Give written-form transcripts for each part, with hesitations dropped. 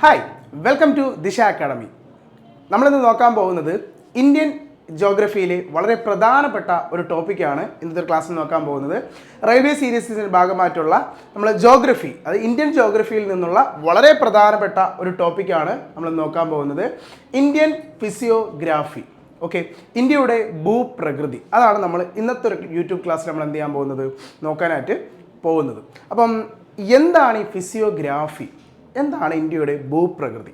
Hi welcome to ദിശ academy. നമ്മളിന്ന് നോക്കാൻ പോകുന്നത് ഇന്ത്യൻ ജോഗ്രഫിയിലെ വളരെ പ്രധാനപ്പെട്ട ഒരു ടോപ്പിക്കാണ് ഇന്നത്തെ ക്ലാസ്സിൽ നോക്കാൻ പോകുന്നത്. റെയിൽവേ സീരീസിൻ്റെ ഭാഗമായിട്ടുള്ള നമ്മൾ ജോഗ്രഫി, അത് ഇന്ത്യൻ ജോഗ്രഫിയിൽ നിന്നുള്ള വളരെ പ്രധാനപ്പെട്ട ഒരു ടോപ്പിക്കാണ് നമ്മൾ നോക്കാൻ പോകുന്നത്. ഇന്ത്യൻ ഫിസിയോഗ്രാഫി, ഓക്കെ, ഇന്ത്യയുടെ ഭൂപ്രകൃതി, അതാണ് നമ്മൾ ഇന്നത്തെ ഒരു യൂട്യൂബ് ക്ലാസ്സിൽ നമ്മൾ എന്ത് ചെയ്യാൻ പോകുന്നത്, നോക്കാനായിട്ട് പോകുന്നത്. അപ്പം എന്താണ് ഈ ഫിസിയോഗ്രാഫി, എന്താണ് ഇന്ത്യയുടെ ഭൂപ്രകൃതി?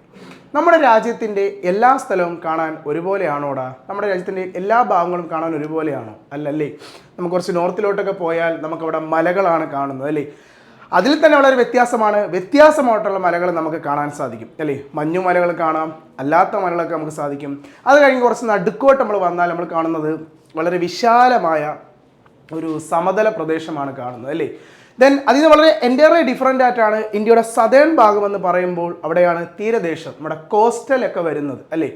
നമ്മുടെ രാജ്യത്തിൻ്റെ എല്ലാ സ്ഥലവും കാണാൻ ഒരുപോലെയാണോടാ? നമ്മുടെ രാജ്യത്തിൻ്റെ എല്ലാ ഭാഗങ്ങളും കാണാൻ ഒരുപോലെയാണോ? അല്ലല്ലേ. നമുക്ക് കുറച്ച് നോർത്തിലോട്ടൊക്കെ പോയാൽ നമുക്കവിടെ മലകളാണ് കാണുന്നത്, അല്ലേ? അതിൽ തന്നെ വളരെ വ്യത്യാസമായിട്ടുള്ള മലകൾ നമുക്ക് കാണാൻ സാധിക്കും, അല്ലേ? മഞ്ഞുമലകൾ കാണാം, അല്ലാത്ത മലകളൊക്കെ നമുക്ക് സാധിക്കും. അത് കഴിഞ്ഞ് കുറച്ച് നടുക്കോട്ട് നമ്മൾ വന്നാൽ നമ്മൾ കാണുന്നത് വളരെ വിശാലമായ ഒരു സമതല പ്രദേശമാണ് കാണുന്നത്, അല്ലേ? ദെൻ അതിൽ നിന്ന് വളരെ എൻറ്റയർലി ഡിഫറെൻ്റ് ആയിട്ടാണ് ഇന്ത്യയുടെ സദേൺ ഭാഗം എന്ന് പറയുമ്പോൾ അവിടെയാണ് തീരദേശം, നമ്മുടെ കോസ്റ്റലൊക്കെ വരുന്നത്, അല്ലേ?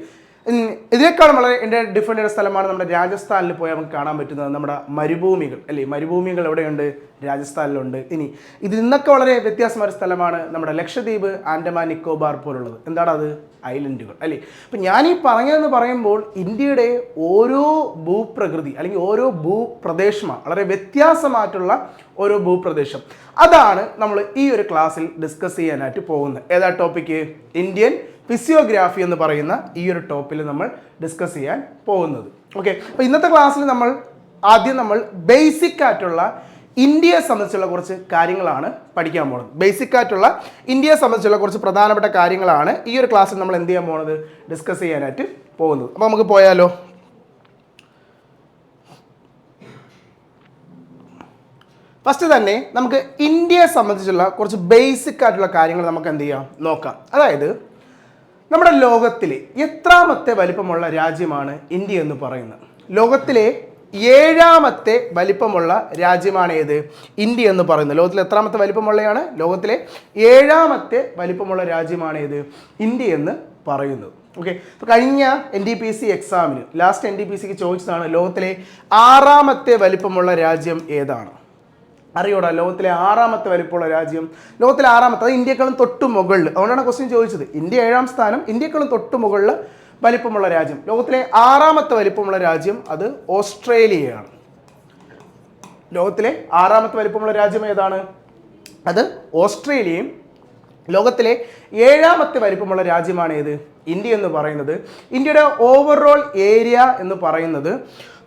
ഇതിനേക്കാളും വളരെ എൻറ്റയർ ഡിഫറെൻ്റ് ആയ സ്ഥലമാണ് നമ്മുടെ രാജസ്ഥാനിൽ പോയാൽ നമുക്ക് കാണാൻ പറ്റുന്നത് നമ്മുടെ മരുഭൂമികൾ, അല്ലേ? മരുഭൂമികൾ എവിടെയുണ്ട്? രാജസ്ഥാനിലുണ്ട്. ഇനി ഇതിൽ നിന്നൊക്കെ വളരെ വ്യത്യാസമായ സ്ഥലമാണ് നമ്മുടെ ലക്ഷദ്വീപ്, ആൻഡമാൻ നിക്കോബാർ പോലുള്ളത്. എന്താണ് അത്? ഐലൻഡുകൾ, അല്ലേ? അപ്പം ഞാനീ പറഞ്ഞതെന്ന് പറയുമ്പോൾ ഇന്ത്യയുടെ ഓരോ ഭൂപ്രകൃതി അല്ലെങ്കിൽ ഓരോ ഭൂപ്രദേശമാണ് വളരെ വ്യത്യാസമായിട്ടുള്ള ഓരോ ഭൂപ്രദേശം. അതാണ് നമ്മൾ ഈ ഒരു ക്ലാസ്സിൽ ഡിസ്കസ് ചെയ്യാനായിട്ട് പോകുന്നത്. ഏതാ ടോപ്പിക്ക്? ഇന്ത്യൻ ഫിസിയോഗ്രാഫി എന്ന് പറയുന്ന ഈ ഒരു ടോപ്പിൽ നമ്മൾ ഡിസ്കസ് ചെയ്യാൻ പോകുന്നത്. ഓക്കെ, അപ്പോൾ ഇന്നത്തെ ക്ലാസ്സിൽ ആദ്യം നമ്മൾ ബേസിക് ആയിട്ടുള്ള ഇന്ത്യയെ സംബന്ധിച്ചുള്ള കുറച്ച് കാര്യങ്ങളാണ് പഠിക്കാൻ പോകുന്നത്. ബേസിക് ആയിട്ടുള്ള ഇന്ത്യയെ സംബന്ധിച്ചുള്ള കുറച്ച് പ്രധാനപ്പെട്ട കാര്യങ്ങളാണ് ഈ ഒരു ക്ലാസ്സിൽ നമ്മൾ എന്ത് ചെയ്യാൻ പോകുന്നത്, ഡിസ്കസ് ചെയ്യാനായിട്ട് പോകുന്നത്. അപ്പോൾ നമുക്ക് പോയാലോ? ഫസ്റ്റ് തന്നെ നമുക്ക് ഇന്ത്യയെ സംബന്ധിച്ചുള്ള കുറച്ച് ബേസിക് ആയിട്ടുള്ള കാര്യങ്ങൾ നമുക്ക് എന്ത് ചെയ്യാം, നോക്കാം. അതായത് നമ്മുടെ ലോകത്തിലെ എത്രാമത്തെ വലിപ്പമുള്ള രാജ്യമാണ് ഇന്ത്യ എന്ന് പറയുന്നത്? ലോകത്തിലെ 7ാമത്തെ വലിപ്പമുള്ള രാജ്യമാണ് ഏത്? ഇന്ത്യ എന്ന് പറയുന്നത്. ലോകത്തിലെ എത്രാമത്തെ വലിപ്പമുള്ളതാണ്? ലോകത്തിലെ 7ാമത്തെ വലിപ്പമുള്ള രാജ്യമാണ് ഏത്? ഇന്ത്യ എന്ന് പറയുന്നത്. ഓക്കെ, അപ്പോൾ കഴിഞ്ഞ NTPC എക്സാമിന് ലാസ്റ്റ് NTPCക്ക് ചോദിച്ചതാണ് ലോകത്തിലെ 6ാമത്തെ വലിപ്പമുള്ള രാജ്യം ഏതാണ്? അറിയോടാ? ലോകത്തിലെ 6ാമത്തെ വലിപ്പമുള്ള രാജ്യം, ലോകത്തിലെ 6ാമത്തെ, അത് ഇന്ത്യക്കാളും തൊട്ട് മുകളിൽ. അതുകൊണ്ടാണ് ക്വസ്റ്റ്യൻ ചോദിച്ചത്. ഇന്ത്യ 7ാം സ്ഥാനം, ഇന്ത്യക്കാളും തൊട്ട് മുകളിൽ വലിപ്പമുള്ള രാജ്യം. ലോകത്തിലെ 6ാമത്തെ വലിപ്പമുള്ള രാജ്യം അത് ഓസ്ട്രേലിയയാണ്. ലോകത്തിലെ 6ാമത്തെ വലിപ്പമുള്ള രാജ്യം ഏതാണ്? അത് ഓസ്ട്രേലിയയും. ലോകത്തിലെ 7ാമത്തെ വലിപ്പമുള്ള രാജ്യമാണ് ഏത്? ഇന്ത്യ എന്ന് പറയുന്നത്. ഇന്ത്യയുടെ ഓവറോൾ ഏരിയ എന്ന് പറയുന്നത്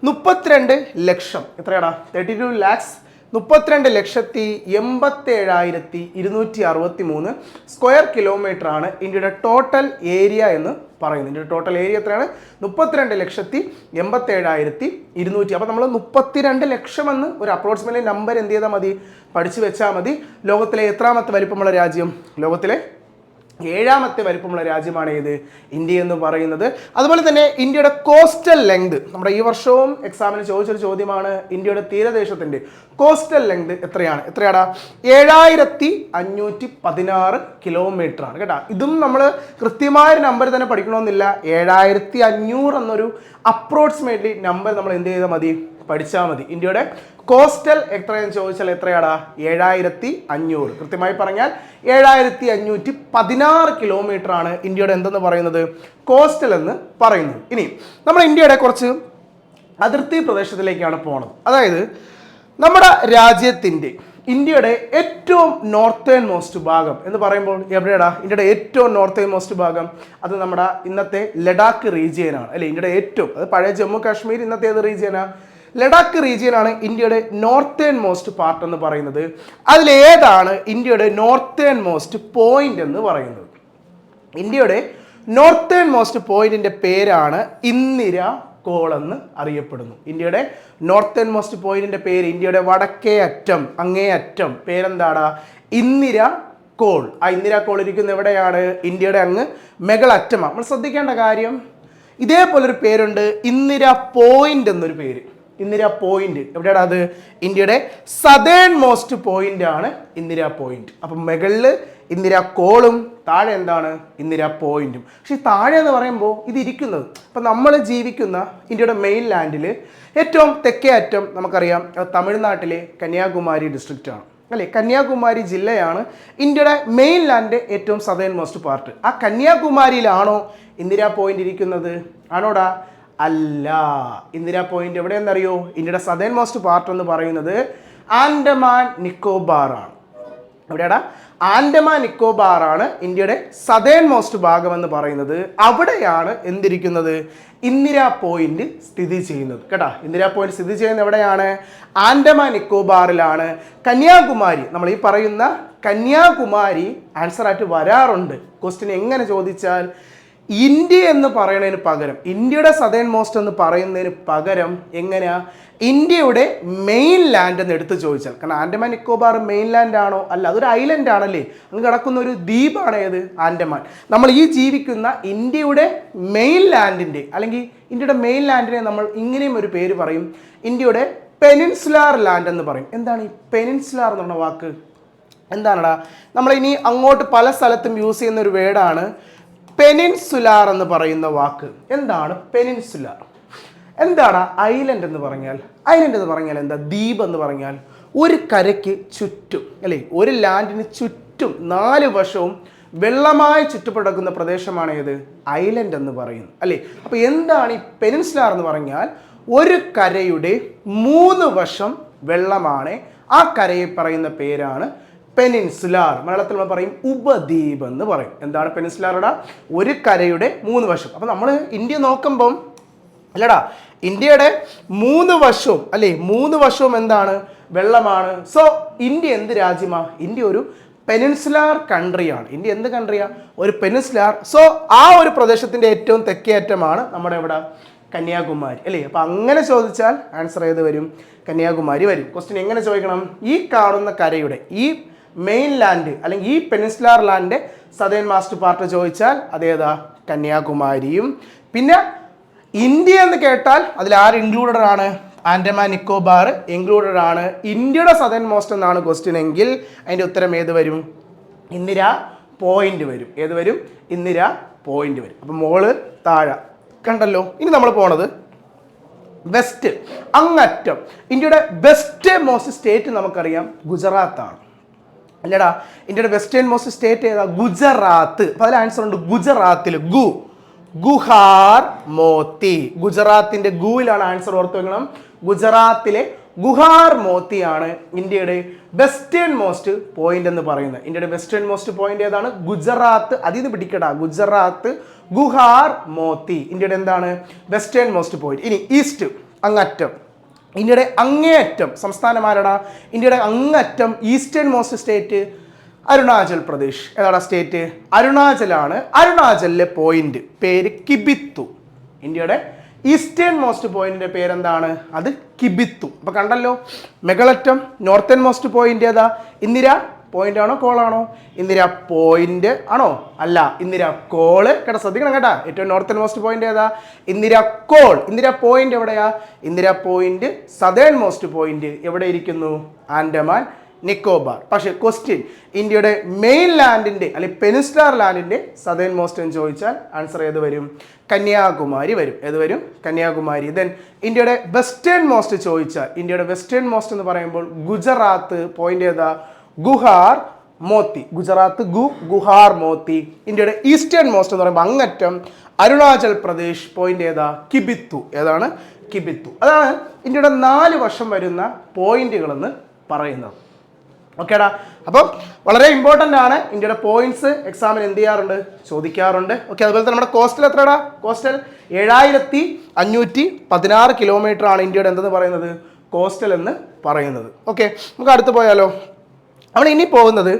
32 ലക്ഷം, എത്രയാടാ? 32,82,87,263 സ്ക്വയർ കിലോമീറ്റർ ആണ് ഇന്ത്യയുടെ ടോട്ടൽ ഏരിയ എന്ന് പറയുന്നത്. ഇന്ത്യയുടെ ടോട്ടൽ ഏരിയ എത്രയാണ്? 32,87,200. അപ്പോൾ നമ്മൾ 32 ലക്ഷം എന്ന് ഒരു അപ്രോക്സിമേറ്റ്ലി നമ്പർ എന്ത് ചെയ്താൽ മതി, പഠിച്ചു വെച്ചാൽ മതി. ലോകത്തിലെ എത്രാമത്തെ വലിപ്പമുള്ള രാജ്യം? ലോകത്തിലെ 7ാമത്തെ വലിപ്പമുള്ള രാജ്യമാണ് ഏത്? ഇന്ത്യ എന്ന് പറയുന്നത്. അതുപോലെ തന്നെ ഇന്ത്യയുടെ കോസ്റ്റൽ ലെങ്ത്, നമ്മുടെ ഈ വർഷവും എക്സാമിന് ചോദിച്ചൊരു ചോദ്യമാണ്. ഇന്ത്യയുടെ തീരദേശത്തിൻ്റെ കോസ്റ്റൽ ലെങ്ത് എത്രയാടാ? 7,516 കിലോമീറ്റർ ആണ് കേട്ടോ. ഇതും നമ്മൾ കൃത്യമായൊരു നമ്പർ തന്നെ പഠിക്കണമെന്നില്ല. 7,500 എന്നൊരു അപ്രോക്സിമേറ്റ്ലി നമ്പർ നമ്മൾ എന്ത് ചെയ്താൽ മതി, പഠിച്ചാൽ മതി. ഇന്ത്യയുടെ കോസ്റ്റൽ എത്രയെന്ന് ചോദിച്ചാൽ എത്രയാടാ? 7,500. കൃത്യമായി പറഞ്ഞാൽ 7,516 കിലോമീറ്റർ ആണ് ഇന്ത്യയുടെ എന്തെന്ന് പറയുന്നത്, കോസ്റ്റൽ എന്ന് പറയുന്നത്. ഇനി നമ്മൾ ഇന്ത്യയുടെ കുറച്ച് അതിർത്തി പ്രദേശത്തിലേക്കാണ് പോണത്. അതായത് നമ്മുടെ രാജ്യത്തിൻ്റെ, ഇന്ത്യയുടെ ഏറ്റവും നോർത്തേൺ മോസ്റ്റ് ഭാഗം എന്ന് പറയുമ്പോൾ എവിടെയാടാ? ഇന്ത്യയുടെ ഏറ്റവും നോർത്തേൺ മോസ്റ്റ് ഭാഗം അത് നമ്മുടെ ഇന്നത്തെ ലഡാക്ക് റീജിയനാണ്, അല്ലേ? ഇന്ത്യയുടെ ഏറ്റവും, അത് പഴയ ജമ്മു കാശ്മീർ, ഇന്നത്തെ ഏത് റീജിയനാണ്? ലഡാക്ക് റീജിയനാണ് ഇന്ത്യയുടെ നോർത്തേൺ മോസ്റ്റ് പാർട്ട് എന്ന് പറയുന്നത്. അതിലേതാണ് ഇന്ത്യയുടെ നോർത്തേൺ മോസ്റ്റ് പോയിന്റ് എന്ന് പറയുന്നത്? ഇന്ത്യയുടെ നോർത്തേൺ മോസ്റ്റ് പോയിന്റിന്റെ പേരാണ് ഇന്ദിര കോൾ എന്ന് അറിയപ്പെടുന്നു. ഇന്ത്യയുടെ നോർത്തേൺ മോസ്റ്റ് പോയിന്റിന്റെ പേര്, ഇന്ത്യയുടെ വടക്കേ അറ്റം, അങ്ങേ അറ്റം, പേരെന്താടാ? ഇന്ദിര കോൾ. ആ ഇന്ദിര കോൾ ഇരിക്കുന്ന എവിടെയാണ്? ഇന്ത്യയുടെ അങ്ങ് മെകളറ്റമാണ്. നമ്മൾ ശ്രദ്ധിക്കേണ്ട കാര്യം, ഇതേപോലൊരു പേരുണ്ട്, ഇന്ദിര പോയിന്റ് എന്നൊരു പേര്. ഇന്ദിര പോയിന്റ് എവിടെയാണ്? അത് ഇന്ത്യയുടെ സദേൺ മോസ്റ്റ് പോയിന്റ് ആണ് ഇന്ദിര പോയിന്റ്. അപ്പം മുകളിൽ ഇന്ദിര കോളും താഴെ എന്താണ്? ഇന്ദിര പോയിന്റും. പക്ഷേ താഴെ എന്ന് പറയുമ്പോൾ ഇതിരിക്കുന്നത്, ഇപ്പം നമ്മൾ ജീവിക്കുന്ന ഇന്ത്യയുടെ മെയിൻ ലാൻഡിൽ ഏറ്റവും തെക്കേ അറ്റം നമുക്കറിയാം തമിഴ്നാട്ടിലെ കന്യാകുമാരി ഡിസ്ട്രിക്റ്റ് ആണ്. അല്ലേ? കന്യാകുമാരി ജില്ലയാണ് ഇന്ത്യയുടെ മെയിൻ ലാൻഡിൻ്റെ ഏറ്റവും സദേൺ മോസ്റ്റ് പാർട്ട്. ആ കന്യാകുമാരിയിലാണോ ഇന്ദിരാ പോയിന്റ് ഇരിക്കുന്നത്? ആണോടാ? അല്ല. ഇന്ദിരാ പോയിന്റ് എവിടെയെന്നറിയോ? ഇന്ത്യയുടെ സദേൺ മോസ്റ്റ് പാർട്ട് എന്ന് പറയുന്നത് ആൻഡമാൻ നിക്കോബാർ ആണ്. എവിടെയാടാ? ആൻഡമാൻ നിക്കോബാർ ആണ് ഇന്ത്യയുടെ സദേൺ മോസ്റ്റ് ഭാഗം എന്ന് പറയുന്നത്. അവിടെയാണ് എന്തിരിക്കുന്നത്? ഇന്ദിരാ പോയിന്റ് സ്ഥിതി ചെയ്യുന്നത് കേട്ടോ. ഇന്ദിരാ പോയിന്റ് സ്ഥിതി ചെയ്യുന്നത് എവിടെയാണ്? ആൻഡമാൻ നിക്കോബാറിലാണ്. കന്യാകുമാരി, നമ്മൾ ഈ പറയുന്ന കന്യാകുമാരി ആൻസർ ആയിട്ട് വരാറുണ്ട്. ക്വസ്റ്റ്യൻ എങ്ങനെ ചോദിച്ചാൽ ഇന്ത്യ എന്ന് പറയുന്നതിന് പകരം, ഇന്ത്യയുടെ സദേൺ മോസ്റ്റ് എന്ന് പറയുന്നതിന് പകരം എങ്ങനെയാ ഇന്ത്യയുടെ മെയിൻ ലാൻഡ് എന്ന് എടുത്ത് ചോദിച്ചാൽ, കാരണം ആൻഡമാൻ നിക്കോബാർ മെയിൻ ലാൻഡ് ആണോ? അല്ല, അതൊരു ഐലൻഡ് ആണല്ലേ. അങ്ങ് കിടക്കുന്ന ഒരു ദ്വീപാണ് ഏത്? ആൻഡമാൻ. നമ്മൾ ഈ ജീവിക്കുന്ന ഇന്ത്യയുടെ മെയിൻ ലാൻഡിൻ്റെ അല്ലെങ്കിൽ ഇന്ത്യയുടെ മെയിൻ ലാൻഡിനെ നമ്മൾ ഇങ്ങനെയും ഒരു പേര് പറയും, ഇന്ത്യയുടെ പെനിൻസുലാർ ലാൻഡ് എന്ന് പറയും. എന്താണ് ഈ പെനിൻസുലാർ എന്ന് പറഞ്ഞ വാക്ക്? എന്താണടാ? നമ്മൾ ഇനി അങ്ങോട്ട് പല സ്ഥലത്തും യൂസ് ചെയ്യുന്ന ഒരു വേർഡാണ് പെനിൻസുലാർ എന്ന് പറയുന്ന വാക്ക്. എന്താണ് പെനിൻസുലാർ? എന്താണ് ഐലൻഡ് എന്ന് പറഞ്ഞാൽ? ഐലൻഡ് എന്ന് പറഞ്ഞാൽ എന്താ? ദ്വീപ് എന്ന് പറഞ്ഞാൽ ഒരു കരയ്ക്ക് ചുറ്റും, അല്ലേ, ഒരു ലാൻഡിന് ചുറ്റും 4 വശവും വെള്ളമായി ചുറ്റപ്പെടുന്ന പ്രദേശമാണ് ഏത്? ഐലൻഡ് എന്ന് പറയുന്നത്, അല്ലേ? അപ്പോൾ എന്താണ് ഈ പെനിൻസുലാർ എന്ന് പറഞ്ഞാൽ? ഒരു കരയുടെ 3 വശം വെള്ളമാണ്. ആ കരയെ പറയുന്ന പേരാണ് പെനിൻസുലാർ. മലയാളത്തിൽ നമ്മൾ പറയും ഉപദ്വീപ് എന്ന് പറയും. എന്താണ് പെനിൻസുലാറുടെ? ഒരു കരയുടെ 3 വശം. അപ്പോൾ നമ്മൾ ഇന്ത്യ നോക്കുമ്പം അല്ലടാ, ഇന്ത്യയുടെ 3 വശവും, അല്ലേ, 3 വശവും എന്താണ്? വെള്ളമാണ്. സോ ഇന്ത്യ എന്ത് രാജ്യമാണ്? ഇന്ത്യ ഒരു പെനിൻസുലാർ കൺട്രിയാണ്. ഇന്ത്യ എന്ത് കൺട്രിയാണ്? ഒരു പെനിൻസുലാർ. സോ ആ ഒരു പ്രദേശത്തിൻ്റെ ഏറ്റവും തെക്കേ അറ്റമാണ് നമ്മുടെ ഇവിടെ കന്യാകുമാരി, അല്ലേ? അപ്പോൾ അങ്ങനെ ചോദിച്ചാൽ ആൻസർ ഏത് വരും? കന്യാകുമാരി വരും. ക്വസ്റ്റ്യൻ എങ്ങനെ ചോദിക്കണം? ഈ കാണുന്ന കരയുടെ, ഈ മെയിൻ ലാൻഡ് അല്ലെങ്കിൽ ഈ പെനിൻസുലാർ ലാൻഡിൻ്റെ സദേൺ മോസ്റ്റ് പാർട്ട് ചോദിച്ചാൽ അതേതാ? കന്യാകുമാരിയും. പിന്നെ ഇന്ത്യ എന്ന് കേട്ടാൽ അതിൽ ആര് ഇൻക്ലൂഡഡ് ആണ്? ആൻഡമാൻ നിക്കോബാർ ഇൻക്ലൂഡഡ് ആണ്. ഇന്ത്യയുടെ സദേൺ മോസ്റ്റ് എന്നാണ് ക്വസ്റ്റ്യൻ എങ്കിൽ അതിൻ്റെ ഉത്തരം ഏത് വരും? ഇന്ദിരാ പോയിന്റ് വരും. ഏത് വരും? ഇന്ദിരാ പോയിന്റ് വരും. അപ്പം മോള് താഴെ കണ്ടല്ലോ. ഇനി നമ്മൾ പോണത് വെസ്റ്റ്, അങ്ങറ്റം. ഇന്ത്യയുടെ വെസ്റ്റ് മോസ്റ്റ് സ്റ്റേറ്റ് നമുക്കറിയാം ഗുജറാത്താണ്, അല്ലേടാ? ഇന്ത്യയുടെ വെസ്റ്റേൺ മോസ്റ്റ് സ്റ്റേറ്റ് ഏതാ? ഗുജറാത്ത്. അപ്പോൾ അതിൽ ആൻസർ ഉണ്ട് ഗുജറാത്തിൽ. ഗുഹാർ മോത്തി. ഗുജറാത്തിന്റെ ഗുയിലാണ് ആൻസർ. ഓർത്ത് വെക്കണം. ഗുജറാത്തിലെ ഗുഹാർ മോത്തിയാണ് ഇന്ത്യയുടെ വെസ്റ്റേൺ മോസ്റ്റ് പോയിന്റ് എന്ന് പറയുന്നത്. ഇന്ത്യയുടെ വെസ്റ്റേൺ മോസ്റ്റ് പോയിന്റ് ഏതാണ്? ഗുജറാത്ത്. അതിൽ നിന്ന് പിടിക്കടാ. ഗുജറാത്ത് ഗുഹാർ മോത്തി ഇന്ത്യയുടെ എന്താണ്? Western most point. ഇനി ഈസ്റ്റ്, അങ്ങറ്റം. ഇന്ത്യയുടെ അങ്ങേയറ്റം സംസ്ഥാനമാരടാ? ഇന്ത്യയുടെ അങ്ങറ്റം eastern most state Arunachal Pradesh. ഏതാണ് സ്റ്റേറ്റ്? അരുണാചലാണ്. അരുണാചലിലെ പോയിന്റ് പേര് കിബിത്തു. ഇന്ത്യയുടെ ഈസ്റ്റേൺ മോസ്റ്റ് പോയിന്റിന്റെ പേരെന്താണ്? അത് കിബിത്തു. അപ്പൊ കണ്ടല്ലോ, മെഗളറ്റം നോർത്തേൺ മോസ്റ്റ് പോയിന്റ് ഏതാ? ഇന്ദിരാ പോയിന്റ് ആണോ കോളാണോ? ഇന്ദിരാ പോയിന്റ് ആണോ? അല്ല, ഇന്ദിരാ കോള്. കേട്ടോ, ശ്രദ്ധിക്കണം കേട്ടാ. ഏറ്റവും നോർത്തേൺ മോസ്റ്റ് പോയിന്റ് ഏതാ? ഇന്ദിരാ കോൾ. ഇന്ദിരാ പോയിന്റ് എവിടെയാ? Indira point southern most point എവിടെ ഇരിക്കുന്നു? ആൻഡമാൻ നിക്കോബാർ. പക്ഷേ ക്വസ്റ്റ്യൻ ഇന്ത്യയുടെ മെയിൻ ലാൻഡിൻ്റെ അല്ലെങ്കിൽ പെനിൻസുലാർ ലാൻഡിൻ്റെ സദേൺ മോസ്റ്റ് എന്ന് ചോദിച്ചാൽ ആൻസർ ഏത് വരും? കന്യാകുമാരി വരും. ഏത് വരും? കന്യാകുമാരി. ദെൻ ഇന്ത്യയുടെ വെസ്റ്റേൺ മോസ്റ്റ് ചോദിച്ചാൽ, ഇന്ത്യയുടെ വെസ്റ്റേൺ മോസ്റ്റ് എന്ന് പറയുമ്പോൾ ഗുജറാത്ത്. പോയിന്റ് ഏതാ? ഗുഹാർ മോത്തി. ഗുജറാത്ത് ഗുഹാർ മോത്തി. ഇന്ത്യയുടെ ഈസ്റ്റേൺ മോസ്റ്റ് എന്ന് പറയുമ്പോൾ അങ്ങറ്റം അരുണാചൽ പ്രദേശ്. പോയിന്റ് ഏതാ? കിബിത്തു. ഏതാണ്? കിബിത്തു. അതാണ് ഇന്ത്യയുടെ 4 വശം വരുന്ന പോയിന്റുകളെന്ന് പറയുന്നത്. ഓക്കേടാ. അപ്പം വളരെ ഇമ്പോർട്ടൻ്റ് ആണ്. ഇന്ത്യയുടെ പോയിന്റ്സ് എക്സാമിന് എന്ത് ചെയ്യാറുണ്ട്? ചോദിക്കാറുണ്ട്. ഓക്കെ. അതുപോലെ തന്നെ നമ്മുടെ കോസ്റ്റൽ എത്രടാ? കോസ്റ്റൽ 7516 കിലോമീറ്റർ ആണ് ഇന്ത്യയുടെ എന്തെന്ന് പറയുന്നത്? കോസ്റ്റൽ എന്ന് പറയുന്നത്. ഓക്കെ, നമുക്ക് അടുത്ത് പോയാലോ. നമ്മൾ ഇനി പോകുന്നത്